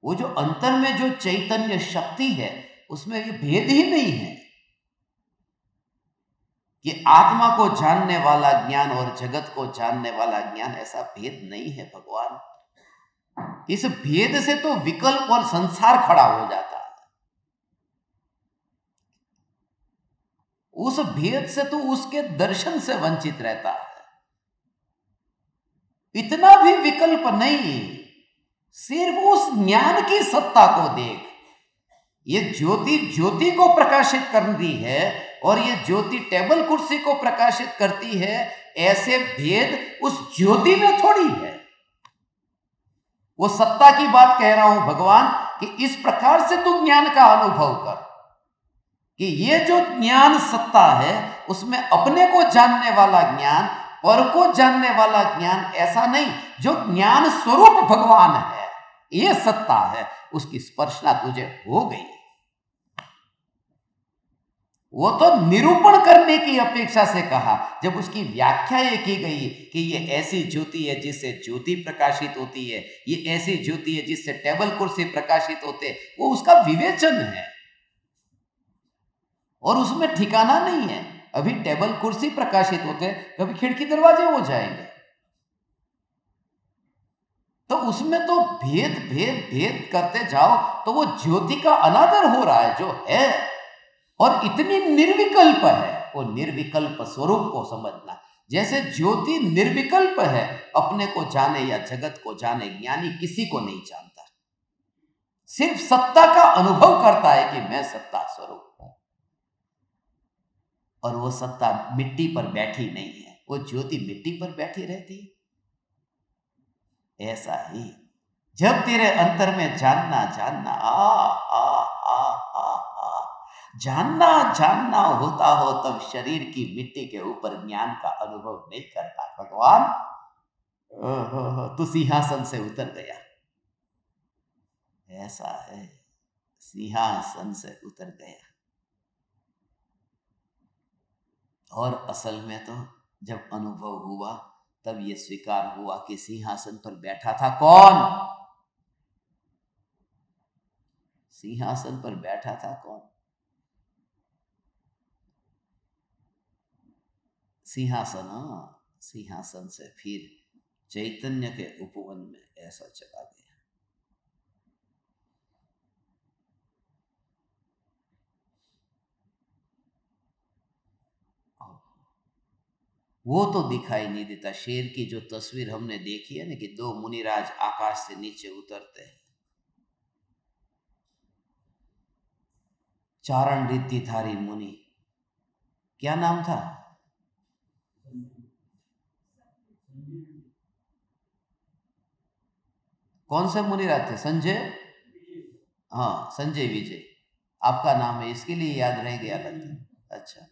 वो जो अंतर में जो चैतन्य शक्ति है, उसमें ये भेद ही नहीं है कि आत्मा को जानने वाला ज्ञान और जगत को जानने वाला ज्ञान, ऐसा भेद नहीं है भगवान। इस भेद से तो विकल्प और संसार खड़ा हो जाता है। उस भेद से तो उसके दर्शन से वंचित रहता है। इतना भी विकल्प नहीं, सिर्फ उस ज्ञान की सत्ता को देख। ये ज्योति ज्योति को प्रकाशित करती है, और ये ज्योति टेबल कुर्सी को प्रकाशित करती है। ऐसे भेद उस ज्योति में थोड़ी है। वो सत्ता की बात कह रहा हूं भगवान, कि इस प्रकार से तू ज्ञान का अनुभव कर कि ये जो ज्ञान सत्ता है, उसमें अपने को जानने वाला ज्ञान, पर को जानने वाला ज्ञान ऐसा नहीं। जो ज्ञान स्वरूप भगवान है, ये सत्ता है, उसकी स्पर्शना तुझे हो गई। वो तो निरूपण करने की अपेक्षा से कहा, जब उसकी व्याख्या ये की गई कि ये ऐसी ज्योति है जिससे ज्योति प्रकाशित होती है, ये ऐसी ज्योति है जिससे टेबल कुर्सी प्रकाशित होते, वो उसका विवेचन है और उसमें ठिकाना नहीं है। अभी टेबल कुर्सी प्रकाशित होते, कभी खिड़की दरवाजे हो जाएंगे, तो उसमें तो भेद भेद भेद करते जाओ तो वो ज्योति का अनादर हो रहा है जो है, और इतनी निर्विकल्प है। वो निर्विकल्प स्वरूप को समझना। जैसे ज्योति निर्विकल्प है, अपने को जाने या जगत को जाने, ज्ञानी किसी को नहीं जानता, सिर्फ सत्ता का अनुभव करता है कि मैं सत्ता स्वरूप हूं। और वो सत्ता मिट्टी पर बैठी नहीं है, वो ज्योति मिट्टी पर बैठी रहती है। ऐसा ही जब तेरे अंतर में जानना जानना आ जानना जानना होता हो, तब शरीर की मिट्टी के ऊपर ज्ञान का अनुभव नहीं करता। भगवान तू सिंहासन से उतर गया, ऐसा है, सिंहासन से उतर गया। और असल में तो जब अनुभव हुआ तब ये स्वीकार हुआ कि सिंहासन पर बैठा था कौन? सिंहासन पर बैठा था कौन? सिंहासन। सिंहासन से फिर चैतन्य के उपवन में ऐसा चला गया। वो तो दिखाई नहीं देता। शेर की जो तस्वीर हमने देखी है ना कि दो मुनिराज आकाश से नीचे उतरते हैं, चारण रिद्धिधारी मुनि, क्या नाम था? कौन से मुनिराज थे? संजय, हाँ संजय विजय आपका नाम है, इसके लिए याद रह गया लगता। अच्छा,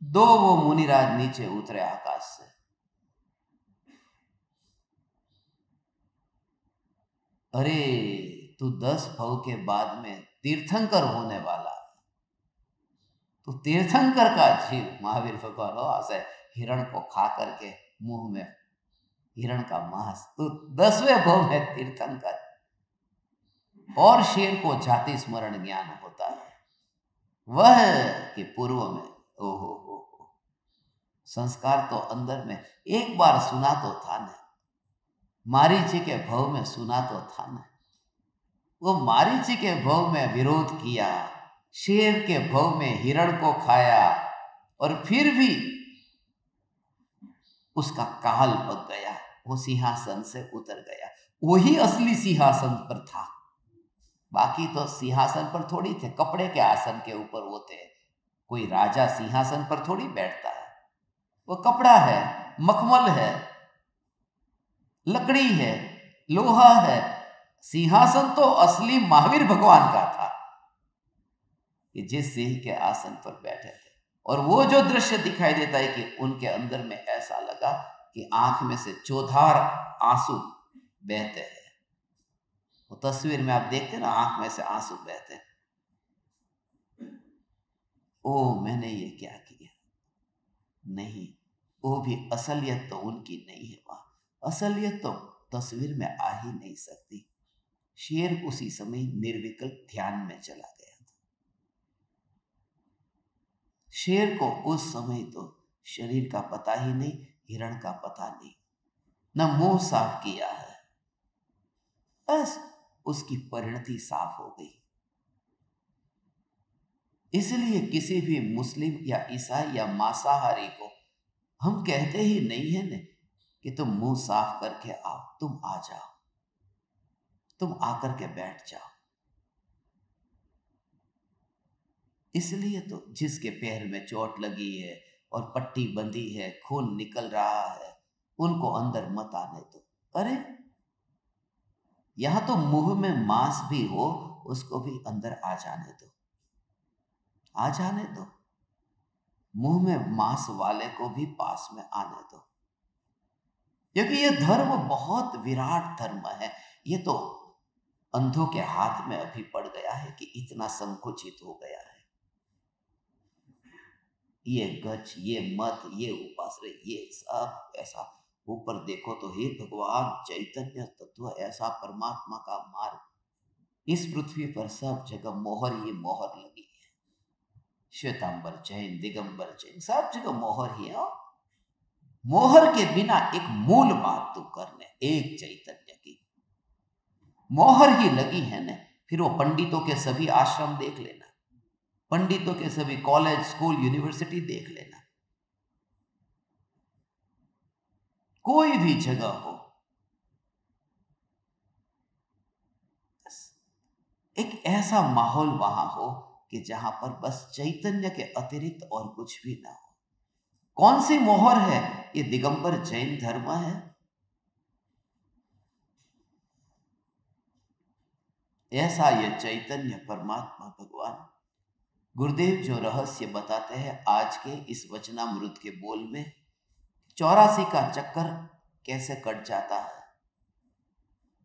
दो वो मुनिराज नीचे उतरे आकाश से। अरे तू 10 भव के बाद में तीर्थंकर होने वाला, तो तीर्थंकर का जीव महावीर भगवान हो ऐसे हिरण को खा करके मुंह में हिरण का मांस, तो 10वें भव में तीर्थंकर। और शेर को जाति स्मरण ज्ञान होता है, वह कि पूर्व में ओहो हो संस्कार तो अंदर में एक बार सुना तो था न, मारीची के भव में सुना तो था न। वो मारीची के भव में विरोध किया, शेर के भव में हिरण को खाया, और फिर भी उसका काल पक गया, वो सिंहासन से उतर गया। वही असली सिंहासन पर था, बाकी तो सिंहासन पर थोड़ी थे, कपड़े के आसन के ऊपर वो थे। कोई राजा सिंहासन पर थोड़ी बैठता है, वो कपड़ा है, मखमल है, लकड़ी है, लोहा है। सिंहासन तो असली महावीर भगवान का था कि जिस सिंह के आसन पर बैठे थे। और वो जो दृश्य दिखाई देता है कि उनके अंदर में ऐसा लगा कि आंख में से चौधार आंसू बहते हैं। वो तस्वीर में आप देखते ना, आंख में से आंसू बहते हैं। ओ मैंने ये क्या किया? नहीं, वो भी असलियत तो उनकी नहीं है, वहां असलियत तो तस्वीर में आ ही नहीं सकती। शेर उसी समय निर्विकल्प ध्यान में चला गया था। शेर को उस समय तो शरीर का पता ही नहीं, हिरण का पता नहीं, न मुंह साफ किया है, बस उसकी परिणति साफ हो गई। इसलिए किसी भी मुस्लिम या ईसाई या मांसाहारी को हम कहते ही नहीं है न कि तुम मुंह साफ करके आओ, तुम आ जाओ, तुम आकर के बैठ जाओ। इसलिए तो जिसके पैर में चोट लगी है और पट्टी बंधी है, खून निकल रहा है, उनको अंदर मत आने दो। अरे यहां तो मुंह में मांस भी हो, उसको भी अंदर आ जाने दो, आ जाने दो। मुंह में मांस वाले को भी पास में आने दो, क्योंकि ये धर्म बहुत विराट धर्म है। ये तो अंधों के हाथ में अभी पड़ गया है कि इतना संकुचित हो गया है। ये गच, ये मत, ये उपासना, ये सब ऐसा। ऊपर देखो तो हे भगवान चैतन्य तत्व, ऐसा परमात्मा का मार्ग, इस पृथ्वी पर सब जगह मोहर ही मोहर लगी है। श्वेतांबर जैन, दिगंबर जैन, सब जगह मोहर ही है। मोहर के बिना एक मूल बात तो करने, एक चैतन्य की मोहर ही लगी है ना। फिर वो पंडितों के सभी आश्रम देख लेना, पंडितों के सभी कॉलेज, स्कूल, यूनिवर्सिटी देख लेना, कोई भी जगह हो, एक ऐसा माहौल वहां हो कि जहां पर बस चैतन्य के अतिरिक्त और कुछ भी ना हो। कौन सी मोहर है? ये दिगंबर जैन धर्म है। ऐसा ये चैतन्य परमात्मा भगवान गुरुदेव जो रहस्य बताते हैं आज के इस वचनामृत के बोल में, 84 का चक्कर कैसे कट जाता है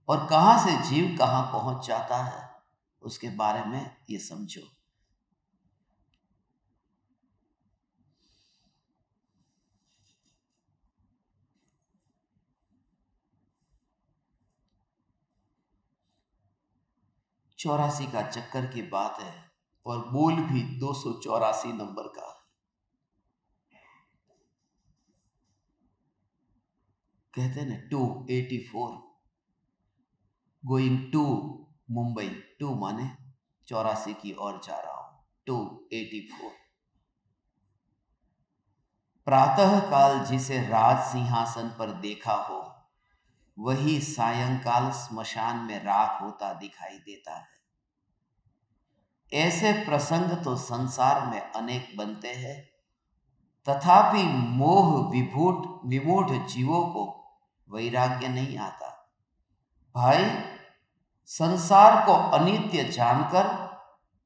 और कहां से जीव कहां पहुंच जाता है, उसके बारे में ये समझो। चौरासी का चक्कर की बात है और बोल भी 284 नंबर का है। कहते हैं ना 284 गोइंग टू मुंबई, 2 माने 84 की ओर जा रहा हूं, 284। प्रातः काल जिसे राज सिंहासन पर देखा हो, वही सायंकाल स्मशान में राख होता दिखाई देता है। ऐसे प्रसंग तो संसार में अनेक बनते हैं, तथापि मोह विमूढ़ जीवों को वैराग्य नहीं आता। भाई, संसार को अनित्य जानकर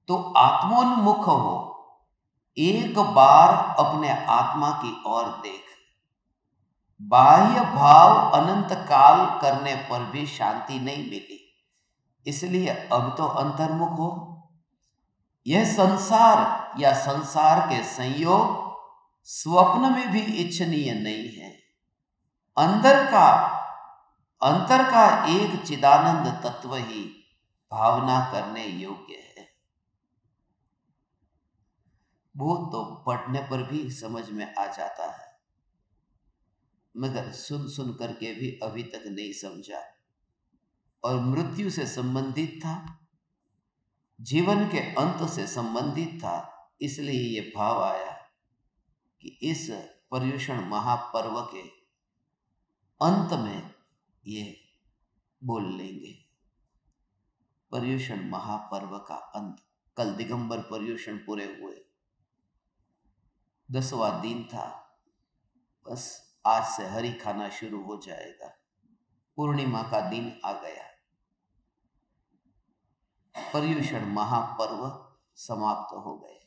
तो आत्मोन्मुख हो, एक बार अपने आत्मा की ओर देख। बाह्य भाव अनंत काल करने पर भी शांति नहीं मिली, इसलिए अब तो अंतर्मुख हो। यह संसार या संसार के संयोग स्वप्न में भी इच्छनीय नहीं है। अंतर का एक चिदानंद तत्व ही भावना करने योग्य है। वो तो पढ़ने पर भी समझ में आ जाता है, मगर सुन करके भी अभी तक नहीं समझा। और मृत्यु से संबंधित था, जीवन के अंत से संबंधित था, इसलिए ये भाव आया कि इस पर्युषण महापर्व के अंत में ये बोल लेंगे। पर्युषण महापर्व का अंत, कल दिगंबर पर्युषण पूरे हुए, 10वां दिन था। बस आज से हरि खाना शुरू हो जाएगा, पूर्णिमा का दिन आ गया, पर्युषण महापर्व समाप्त हो गए।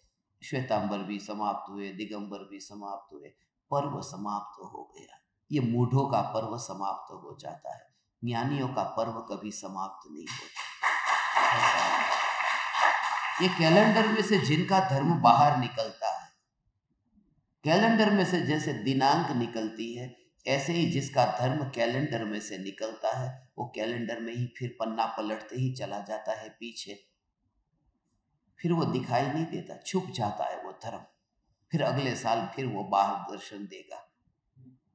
श्वेतांबर भी समाप्त हुए, दिगंबर भी समाप्त हुए, पर्व समाप्त हो गया। ये मूढ़ों का पर्व समाप्त हो जाता है, ज्ञानियों का पर्व कभी समाप्त नहीं होता। ये कैलेंडर में से जिनका धर्म बाहर निकलता है, कैलेंडर में से जैसे दिनांक निकलती है, ऐसे ही जिसका धर्म कैलेंडर में से निकलता है, वो कैलेंडर में ही फिर पन्ना पलटते ही चला जाता है पीछे, फिर वो दिखाई नहीं देता, छुप जाता है वो धर्म। फिर अगले साल फिर वो बाहर दर्शन देगा,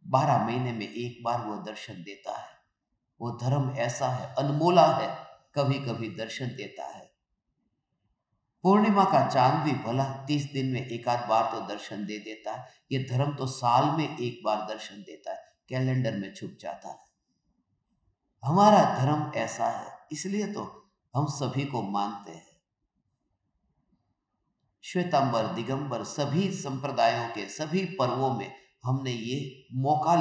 12 महीने में एक बार वो दर्शन देता है। वो धर्म ऐसा है, अनमोला है, कभी कभी दर्शन देता है। पूर्णिमा का चांद भी भला 30 दिन में एक आध बार तो दर्शन दे देता है, ये धर्म तो साल में एक बार दर्शन देता है, कैलेंडर में छुप जाता है। हमारा धर्म ऐसा है, इसलिए तो हम सभी को मानते हैं। श्वेतांबर, दिगंबर, सभी संप्रदायों के सभी पर्वों में हमने ये मौका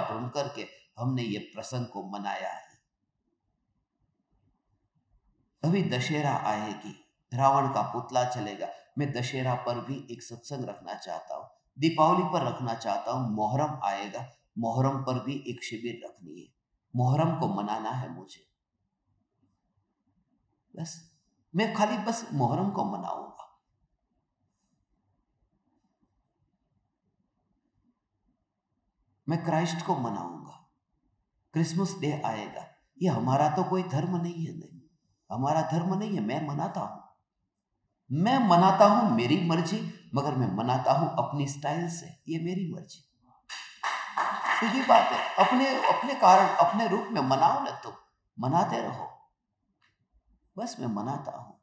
ढूंढ करके हमने ये प्रसंग को मनाया है। अभी दशहरा आएगी, रावण का पुतला चलेगा। मैं दशहरा पर भी एक सत्संग रखना चाहता हूँ, दीपावली पर रखना चाहता हूँ, मोहर्रम आएगा, मोहर्रम पर भी एक शिविर रखनी है। मोहर्रम को मनाना है मुझे, बस मैं खाली बस मोहर्रम को मनाऊंगा। मैं क्राइस्ट को मनाऊंगा, क्रिसमस डे आएगा। ये हमारा तो कोई धर्म नहीं है, नहीं हमारा धर्म नहीं है। मैं मनाता हूं मेरी मर्जी, मगर मैं मनाता हूं अपनी स्टाइल से, ये मेरी मर्जी। सीधी बात है, अपने कारण अपने रूप में मनाओ ना, तो मनाते रहो, बस मैं मनाता हूं।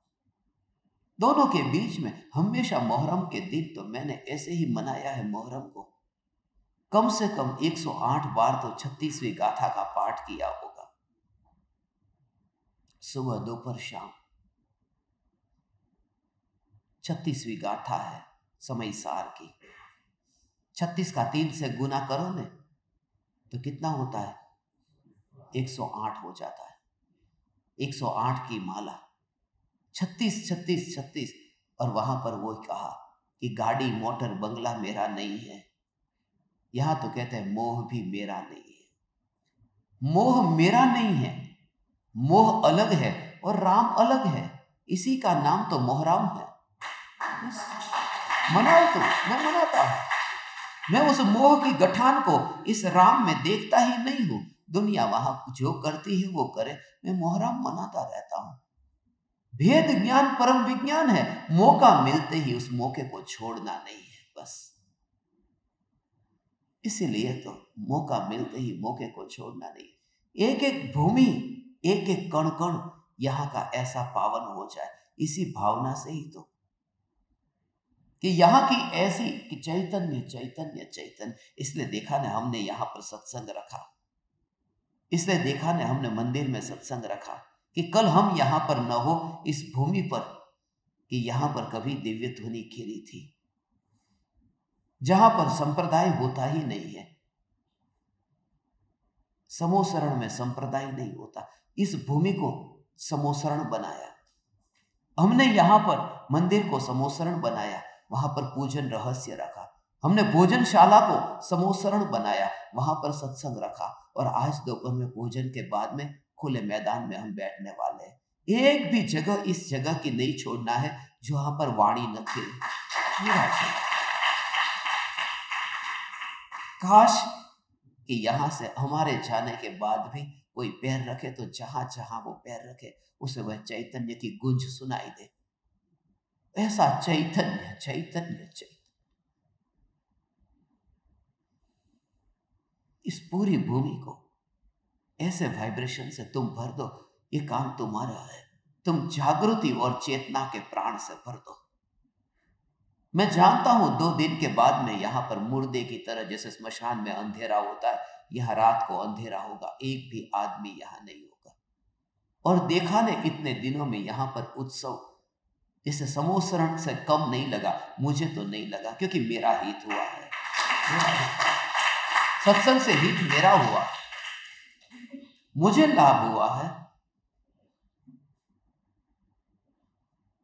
दोनों के बीच में हमेशा मोहर्रम के दिन तो मैंने ऐसे ही मनाया है। मोहर्रम को कम से कम 108 बार तो 36वीं गाथा का पाठ किया होगा, सुबह दोपहर शाम। 36वीं गाथा है समय सार की। 36 का 3 से गुना करो ने तो कितना होता है? 108 हो जाता है। 108 की माला, 36 36 36। और वहां पर वो कहा कि गाड़ी मोटर बंगला मेरा नहीं है। यहां तो कहते हैं मोह भी मेरा नहीं है। मोह मेरा नहीं है, मोह अलग है और राम अलग है। इसी का नाम तो मोहराम है। मनाओ तो मैं मनाता हूं। मैं उस मोह की गठान को इस राम में देखता ही नहीं हूं। दुनिया वहां जो करती है वो करे, मैं मोहराम मनाता रहता हूं। भेद ज्ञान परम विज्ञान है। मौका मिलते ही उस मौके को छोड़ना नहीं है, बस। इसीलिए तो मौका मिलते ही मौके को छोड़ना नहीं। एक एक भूमि, एक एक कण कण यहां का ऐसा पावन हो जाए, इसी भावना से ही तो कि यहां की ऐसी कि चैतन्य चैतन्य चैतन्य। इसलिए देखा ने हमने यहां पर सत्संग रखा, इसलिए देखा ने हमने मंदिर में सत्संग रखा कि कल हम यहां पर न हो इस भूमि पर, कि यहां पर कभी दिव्य ध्वनि खिली थी, जहां पर संप्रदाय होता ही नहीं है। समोसरण में संप्रदाय नहीं होता। इस भूमि को समोसरण बनाया हमने, यहां पर मंदिर को समोसरण बनाया, वहां पर पूजन रहस्य रखा। हमने भोजनशाला को समोसरण बनाया, वहां पर सत्संग रखा। और आज दोपहर में भोजन के बाद में खुले मैदान में हम बैठने वाले हैं। एक भी जगह इस जगह की नहीं छोड़ना है जहां पर वाणी न खिले। काश कि यहां से हमारे जाने के बाद भी कोई पैर रखे तो जहां जहां वो पैर रखे उसे वह चैतन्य की गूंज सुनाई दे। ऐसा चैतन्य चैतन्य चैतन्य इस पूरी भूमि को ऐसे वाइब्रेशन से तुम भर दो। ये काम तुम्हारा है। तुम जागृति और चेतना के प्राण से भर दो। मैं जानता हूं 2 दिन के बाद में यहां पर मुर्दे की तरह, जैसे स्मशान में अंधेरा होता है, यहां रात को अंधेरा होगा, एक भी आदमी यहां नहीं होगा। और देखा ने इतने दिनों में यहां पर उत्सव जैसे समोसरण से कम नहीं लगा। मुझे तो नहीं लगा, क्योंकि मेरा हित हुआ है। सत्संग से हित मेरा हुआ, मुझे लाभ हुआ है।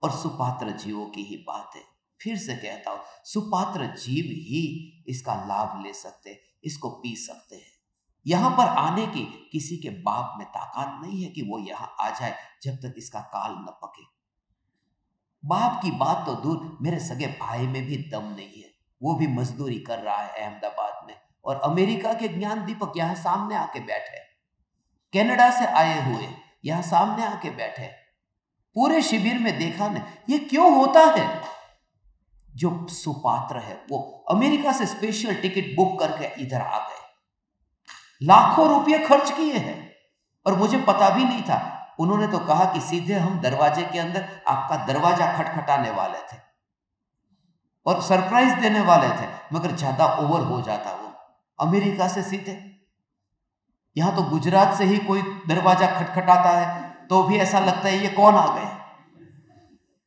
और सुपात्र जीवों की ही बात है। फिर से कहता हूं, सुपात्र जीव ही इसका लाभ ले सकते, इसको पी सकते हैं। यहां पर आने की किसी के बाप में ताकत नहीं है कि वो यहां आ जाए जब तक इसका काल न पके। बाप की बात तो दूर, मेरे सगे भाई में भी दम नहीं है। वो भी मजदूरी कर रहा है अहमदाबाद में। और अमेरिका के ज्ञान दीपक यहां सामने आके बैठे, कनाडा से आए हुए यहां सामने आके बैठे। पूरे शिविर में देखा ने, ये क्यों होता है? जो सुपात्र है वो अमेरिका से स्पेशल टिकट बुक करके इधर आ गए, लाखों रुपए खर्च किए हैं, और मुझे पता भी नहीं था। उन्होंने तो कहा कि सीधे हम दरवाजे के अंदर आपका दरवाजा खटखटाने वाले थे और सरप्राइज देने वाले थे, मगर ज्यादा ओवर हो जाता। वो अमेरिका से सीधे, यहां तो गुजरात से ही कोई दरवाजा खटखटाता है तो भी ऐसा लगता है ये कौन आ गए।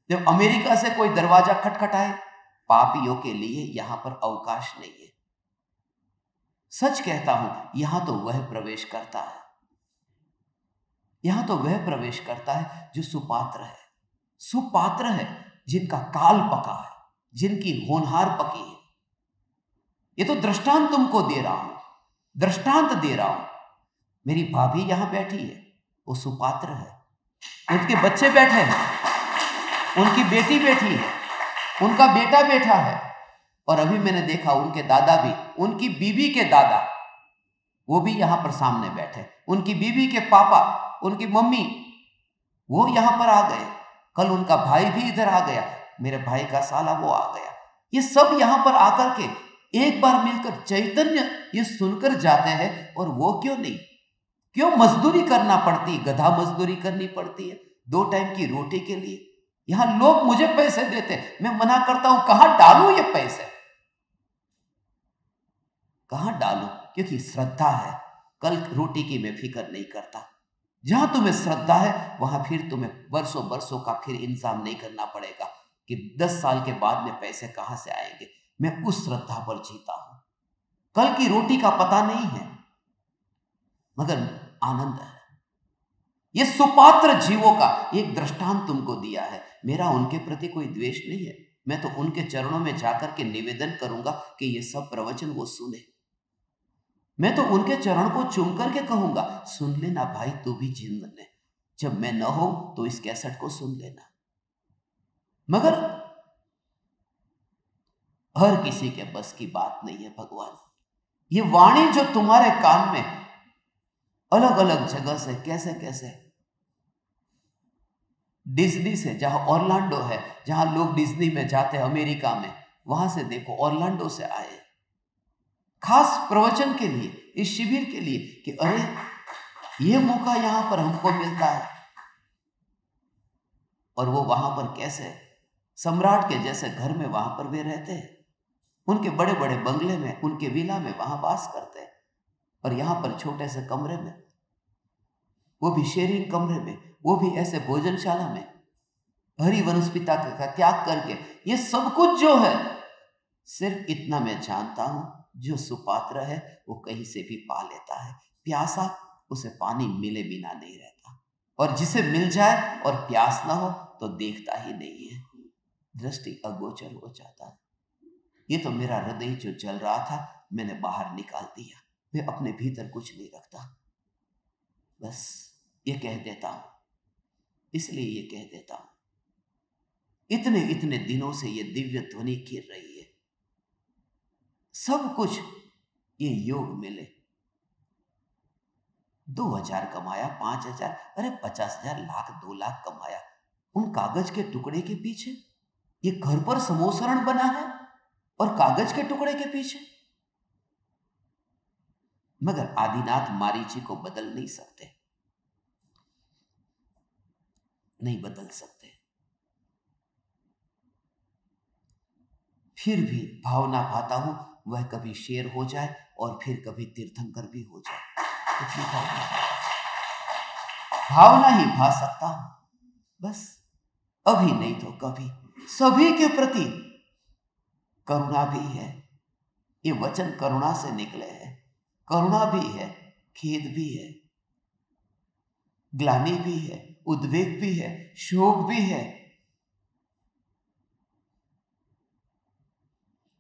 जब अमेरिका से कोई दरवाजा खटखटाए, पापियों के लिए यहां पर अवकाश नहीं है। सच कहता हूं, यहां तो वह प्रवेश करता है, यहां तो वह प्रवेश करता है जो सुपात्र है। सुपात्र है जिनका काल पका है, जिनकी होनहार पकी है। ये तो दृष्टांत तुमको दे रहा हूं, दृष्टांत दे रहा हूं। मेरी भाभी यहां बैठी है, वो सुपात्र है। उनके बच्चे बैठे हैं, उनकी बेटी बैठी है, उनका बेटा बैठा है, और अभी मैंने देखा उनके दादा भी, उनकी बीवी के दादा, वो भी यहां पर सामने बैठे। उनकी बीवी के पापा, उनकी मम्मी, वो यहां पर आ गए। कल उनका भाई भी इधर आ गया, मेरे भाई का साला वो आ गया। ये सब यहां पर आकर के एक बार मिलकर चैतन्य ये सुनकर जाते हैं। और वो क्यों नहीं, क्यों मजदूरी करना पड़ती, गधा मजदूरी करनी पड़ती है 2 टाइम की रोटी के लिए। यहां लोग मुझे पैसे देते, मैं मना करता हूं, कहां डालूं ये पैसे, कहां डालूं? क्योंकि श्रद्धा है, कल रोटी की मैं फिक्र नहीं करता। जहां तुम्हें श्रद्धा है वहां फिर तुम्हें बरसों बरसों का फिर इंतजाम नहीं करना पड़ेगा। कि 10 साल के बाद में पैसे कहां से आएंगे। मैं उस श्रद्धा पर जीता हूं। कल की रोटी का पता नहीं है, मगर आनंद है। ये सुपात्र जीवों का एक दृष्टांत तुमको दिया है। मेरा उनके प्रति कोई द्वेष नहीं है। मैं तो उनके चरणों में जाकर के निवेदन करूंगा कि ये सब प्रवचन वो सुने। मैं तो उनके चरण को चूम करके कहूंगा, सुन लेना भाई, तू भी जिंद ले। जब मैं न हो तो इस कैसेट को सुन लेना। मगर हर किसी के बस की बात नहीं है भगवान। ये वाणी जो तुम्हारे कान में अलग अलग जगह से कैसे कैसे, डिज्नी से, जहां ऑरलैंडो है, जहां लोग डिज्नी में जाते हैं अमेरिका में, वहां से देखो ऑरलैंडो से आए खास प्रवचन के लिए, इस शिविर के लिए, कि अरे ये मौका यहां पर हमको मिलता है। और वो वहां पर कैसे सम्राट के जैसे घर में वहां पर वे रहते हैं, उनके बड़े बड़े बंगले में, उनके विला में वहां वास करते हैं, और यहां पर छोटे से कमरे में, वो भी शेयरिंग कमरे में, वो भी ऐसे भोजनशाला में, हरी वनस्पति का त्याग करके। ये सब कुछ जो है, सिर्फ इतना मैं जानता हूं, जो सुपात्र है वो कहीं से भी पा लेता है। प्यासा उसे पानी मिले बिना नहीं रहता, और जिसे मिल जाए और प्यास ना हो तो देखता ही नहीं है, दृष्टि अगोचर हो जाता है। ये तो मेरा हृदय जो जल रहा था, मैंने बाहर निकाल दिया। मैं अपने भीतर कुछ नहीं रखता, बस ये कह देता हूं, इसलिए ये कह देता हूं। इतने इतने दिनों से ये दिव्य ध्वनि गिर रही है, सब कुछ ये योग मिले। 2000 कमाया, 5000, अरे 50,000, लाख, 2 लाख कमाया, उन कागज के टुकड़े के पीछे। ये घर पर समोसरण बना है और कागज के टुकड़े के पीछे। मगर आदिनाथ मारीची को बदल नहीं सकते, नहीं बदल सकते। फिर भी भावना भाता हूं, वह कभी शेर हो जाए और फिर कभी तीर्थंकर भी हो जाए। इतनी भावना ही भा सकता हूं, बस। अभी नहीं तो कभी सभी के प्रति करुणा भी है। ये वचन करुणा से निकले हैं। करुणा भी है, खेद भी है, ग्लानि भी है, उद्वेग भी है, शोक भी है।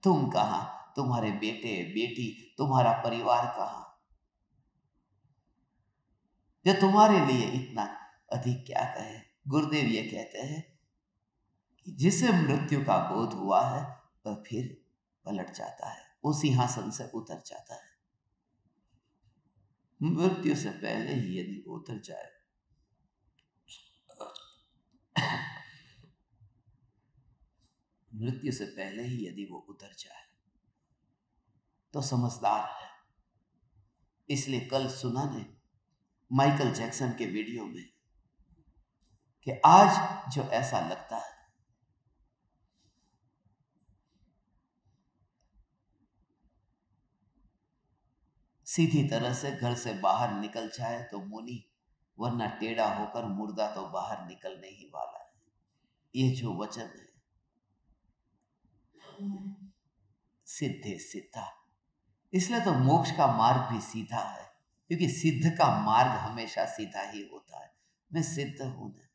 तुम कहां, तुम्हारे बेटे बेटी, तुम्हारा परिवार कहां, जो तुम्हारे लिए इतना अधिक क्या कहे। गुरुदेव ये कहते हैं कि जिसे मृत्यु का बोध हुआ है वह फिर पलट जाता है, उस सिंहासन से उतर जाता है। मृत्यु से पहले ही यदि उतर जाए मृत्यु से पहले ही यदि वो उतर जाए तो समझदार है। इसलिए कल सुना ने माइकल जैक्सन के वीडियो में कि आज जो ऐसा लगता है, सीधी तरह से घर से बाहर निकल जाए तो मुनि, वरना टेढ़ा होकर मुर्दा तो बाहर निकलने ही वाला है। ये जो वचन है, सिद्धे सिद्धा, इसलिए तो मोक्ष का मार्ग भी सीधा है, क्योंकि सिद्ध का मार्ग हमेशा सीधा ही होता है। मैं सिद्ध हूं ना,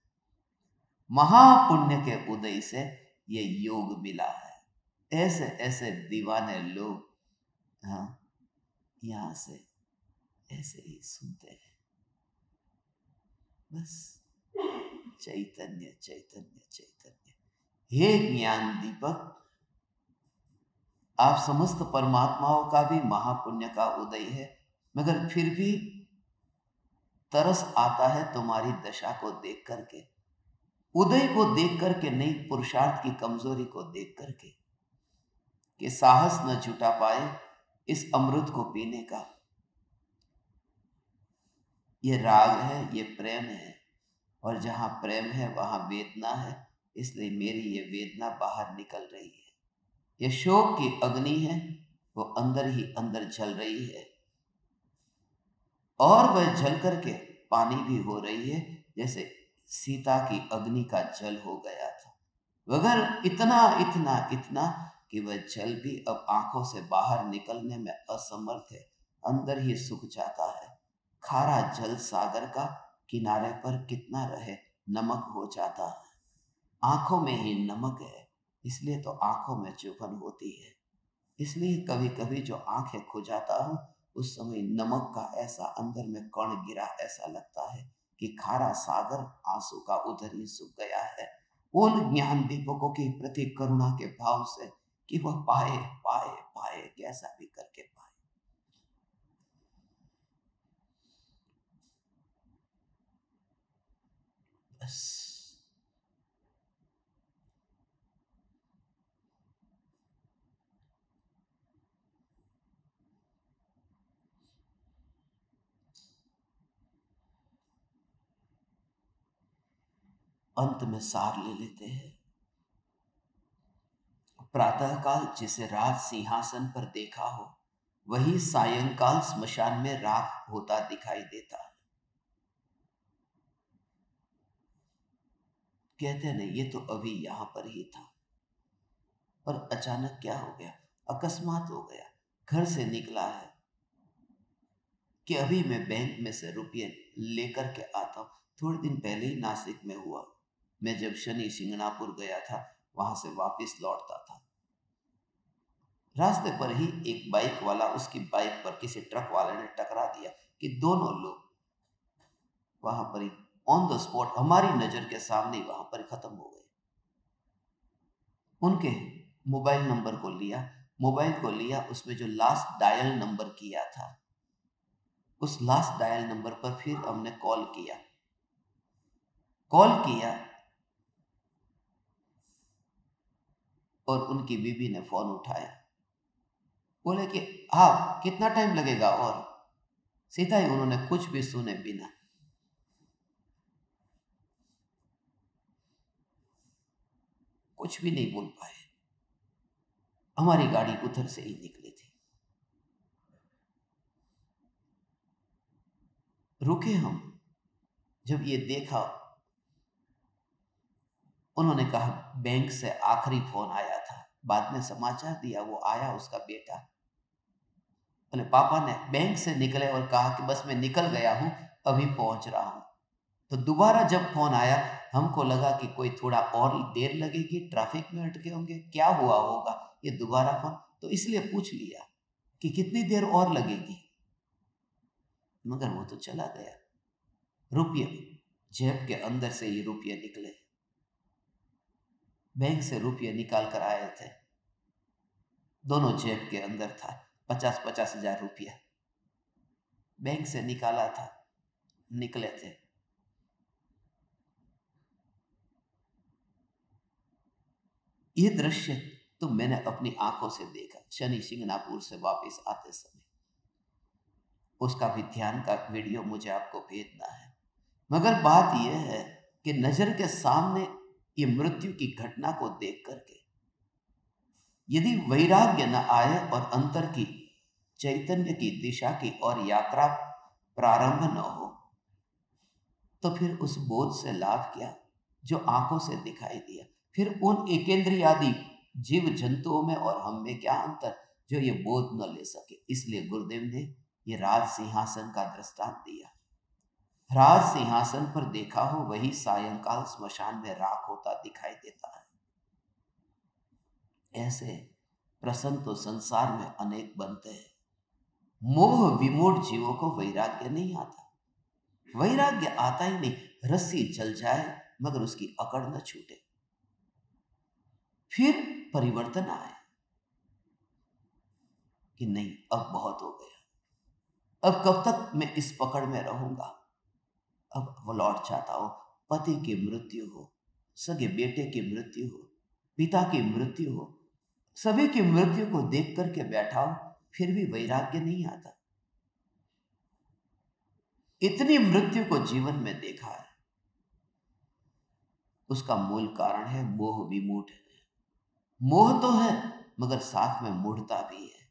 महापुण्य के उदय से ये योग मिला है। ऐसे ऐसे दीवाने लोग यहां से ऐसे ही सुनते हैं, बस चैतन्य चैतन्य चैतन्य। हे ज्ञान दीपक, आप समस्त परमात्माओं का भी महापुण्य का उदय है, मगर फिर भी तरस आता है तुम्हारी दशा को देख करके, उदय को देख करके नहीं, पुरुषार्थ की कमजोरी को देख करके, कि साहस न जुटा पाए इस अमृत को पीने का। ये राग है, ये प्रेम है, और जहां प्रेम है वहां वेदना है, इसलिए मेरी ये वेदना बाहर निकल रही है। ये शोक की अग्नि है, वो अंदर ही अंदर जल रही है, और वह जल करके पानी भी हो रही है, जैसे सीता की अग्नि का जल हो गया था। मगर इतना इतना इतना कि वह जल भी अब आंखों से बाहर निकलने में असमर्थ है, अंदर ही सूख जाता है। खारा जल सागर का किनारे पर कितना रहे, नमक हो जाता है। आंखों में ही नमक है, इसलिए तो आंखों में चुभन होती है। इसलिए कभी कभी जो आंखें खुजाता हूँ, उस समय नमक का ऐसा अंदर में कण गिरा ऐसा लगता है कि खारा सागर आंसू का उधर ही सूख गया है, उन ज्ञान दीपकों के प्रति करुणा के भाव से कि वह पाए पाए पाए, कैसा भी करके पाए। बस अंत में सार ले लेते हैं। प्रातःकाल जिसे राज सिंहासन पर देखा हो, वही सायंकाल स्मशान में राख होता दिखाई देता है। कहते नहीं, ये तो अभी यहां पर ही था, पर अचानक क्या हो गया, अकस्मात हो गया। घर से निकला है कि अभी मैं बैंक में से रुपये लेकर के आता हूँ। थोड़े दिन पहले ही नासिक में हुआ। मैं जब शनि सिंगनापुर गया था, वहां से वापस लौटता था, रास्ते पर ही एक बाइक वाला, उसकी बाइक पर किसी ट्रक वाले ने टकरा दिया कि दोनों लोग वहां पर ही ऑन द स्पॉट हमारी नजर के सामने ही वहां पर खत्म हो गए। उनके मोबाइल नंबर को लिया, मोबाइल को लिया, उसमें जो लास्ट डायल नंबर किया था, उस लास्ट डायल नंबर पर फिर हमने कॉल किया। कॉल किया और उनकी बीबी ने फोन उठाया। बोले कि हाँ, कितना टाइम लगेगा? और सीधा ही उन्होंने कुछ भी सुने बिना कुछ भी नहीं बोल पाए, हमारी गाड़ी उधर से ही निकली थी। रुके हम, जब ये देखा, उन्होंने कहा बैंक से आखिरी फोन आया था, बाद में समाचार दिया वो आया उसका बेटा। बोले पापा ने बैंक से निकले और कहा कि बस मैं निकल गया हूं, अभी पहुंच रहा हूं। तो दोबारा जब फोन आया, हमको लगा कि कोई थोड़ा और देर लगेगी, ट्रैफिक में अटके होंगे, क्या हुआ होगा, ये दोबारा फोन, तो इसलिए पूछ लिया कि कितनी देर और लगेगी। मगर वो तो चला गया। रुपये जेब के अंदर से ही रुपये निकले, बैंक से रुपये निकाल कर आए थे, दोनों जेब के अंदर था। 50,000 रुपया बैंक से निकाला था, निकले थे। ये दृश्य तो मैंने अपनी आंखों से देखा शनि सिंगनापुर से वापस आते समय। उसका भी ध्यान का वीडियो मुझे आपको भेजना है। मगर बात यह है कि नजर के सामने ये मृत्यु की घटना को देख करके यदि वैराग्य न आए और अंतर की चैतन्य की दिशा की और यात्रा प्रारंभ न हो, तो फिर उस बोध से लाभ क्या जो आंखों से दिखाई दिया? फिर उन एकेंद्रियादि जीव जंतुओं में और हम में क्या अंतर जो ये बोध न ले सके? इसलिए गुरुदेव ने ये राज सिंहासन का दृष्टांत दिया। राज सिंहासन पर देखा हो, वही सायंकाल स्मशान में राख होता दिखाई देता है। ऐसे प्रसंग तो संसार में अनेक बनते हैं। मोह विमूढ़ जीवों को वैराग्य नहीं आता, वैराग्य आता ही नहीं। रस्सी जल जाए मगर उसकी अकड़ न छूटे, फिर परिवर्तन आए कि नहीं अब बहुत हो गया, अब कब तक मैं इस पकड़ में रहूंगा, अब वो लौट चाहता हूं। पति की मृत्यु हो, सगे बेटे की मृत्यु हो, पिता की मृत्यु हो, सभी की मृत्यु को देख करके बैठा हूं, फिर भी वैराग्य नहीं आता। इतनी मृत्यु को जीवन में देखा है, उसका मूल कारण है मोह विमूढ़। मोह तो है मगर साथ में मूढ़ता भी है।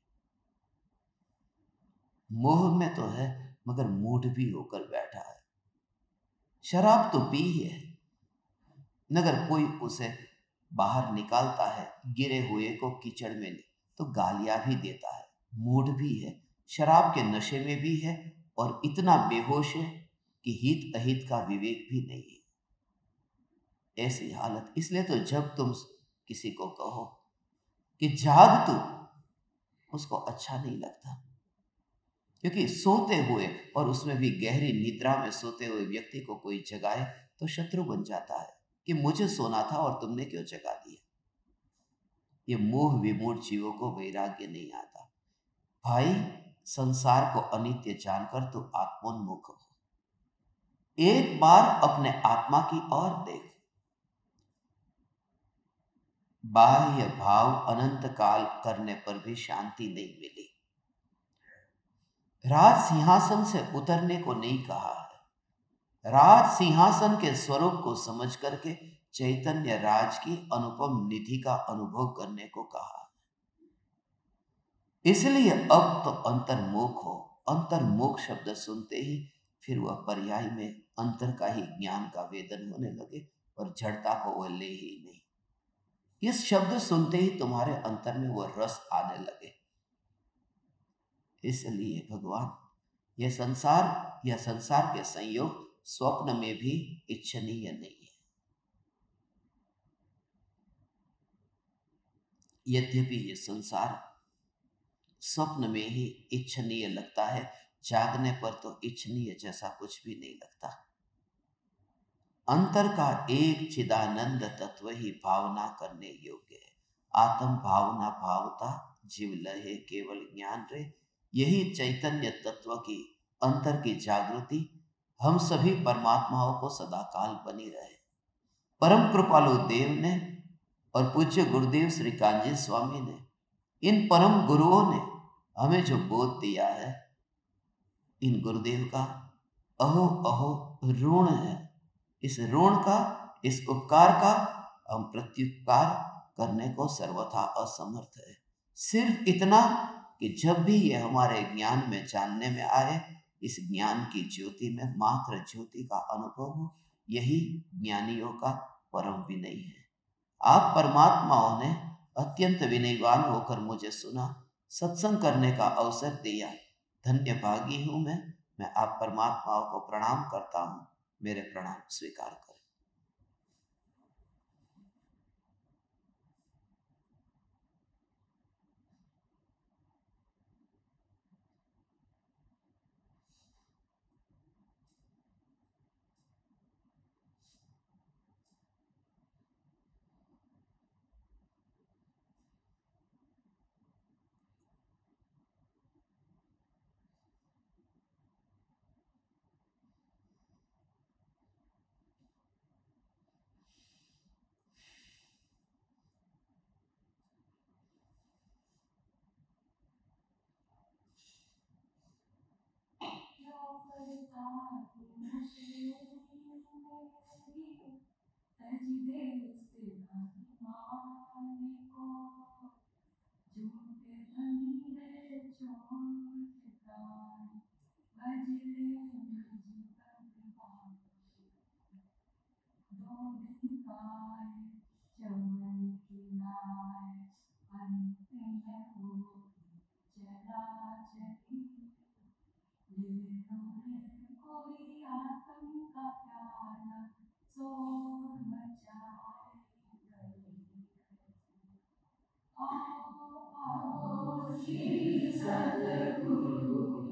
मोह में तो है मगर मूढ़ भी होकर बैठा है। शराब तो पी है मगर कोई उसे बाहर निकालता है, गिरे हुए को कीचड़ में तो गालियां भी देता है, मूड भी है, शराब के नशे में भी है और इतना बेहोश है कि हित अहित का विवेक भी नहीं है। ऐसी हालत, इसलिए तो जब तुम किसी को कहो कि जाग तू, उसको अच्छा नहीं लगता, क्योंकि सोते हुए, और उसमें भी गहरी निद्रा में सोते हुए व्यक्ति को कोई जगाए तो शत्रु बन जाता है कि मुझे सोना था और तुमने क्यों जगा दिया। ये मोह विमूढ़ जीवों को वैराग्य नहीं आता। भाई, संसार को अनित्य जानकर तू आत्मोन्मुख हो। एक बार अपने आत्मा की ओर देख। बाह्य भाव अनंत काल करने पर भी शांति नहीं मिली। राज सिंहासन से उतरने को नहीं कहा है, राज सिंहासन के स्वरूप को समझ करके चैतन्य राज की अनुपम निधि का अनुभव करने को कहा। इसलिए अब तो अंतर्मुख हो। अंतर्मुख शब्द सुनते ही फिर वह पर्याय में अंतर का ही ज्ञान का वेदन होने लगे और जड़ता को वह ले ही नहीं। इस शब्द सुनते ही तुम्हारे अंतर में वह रस आने लगे। इसलिए भगवान, यह संसार के संयोग स्वप्न में भी इच्छनीय नहीं है। यद्यपि ये संसार स्वप्न में ही इच्छनीय लगता है, जागने पर तो इच्छनीय जैसा कुछ भी नहीं लगता। अंतर का एक चिदानंद तत्व ही भावना करने योग्य है। आत्म भावना भावता जीव लहे केवल ज्ञान रे। यही चैतन्य तत्व की अंतर की जागृति हम सभी परमात्माओं को सदाकाल बनी रहे। परम कृपालु देव ने और पूज्य गुरुदेव श्री कांजी स्वामी ने, इन परम गुरुओं ने हमें जो बोध दिया है, इन गुरुदेव का अहो अहो ऋण है। इस ऋण का, इस उपकार का हम प्रत्युपकार करने को सर्वथा असमर्थ है। सिर्फ इतना कि जब भी ये हमारे ज्ञान में जानने में आए, इस ज्ञान की ज्योति में मात्र ज्योति का अनुभव हो, यही ज्ञानियों का परम विनय है। आप परमात्माओं ने अत्यंत विनयवान होकर मुझे सुना, सत्संग करने का अवसर दिया। धन्य भागी हूं मैं आप परमात्माओं को प्रणाम करता हूं। मेरे प्रणाम स्वीकार करें।
श्री सद्गुरु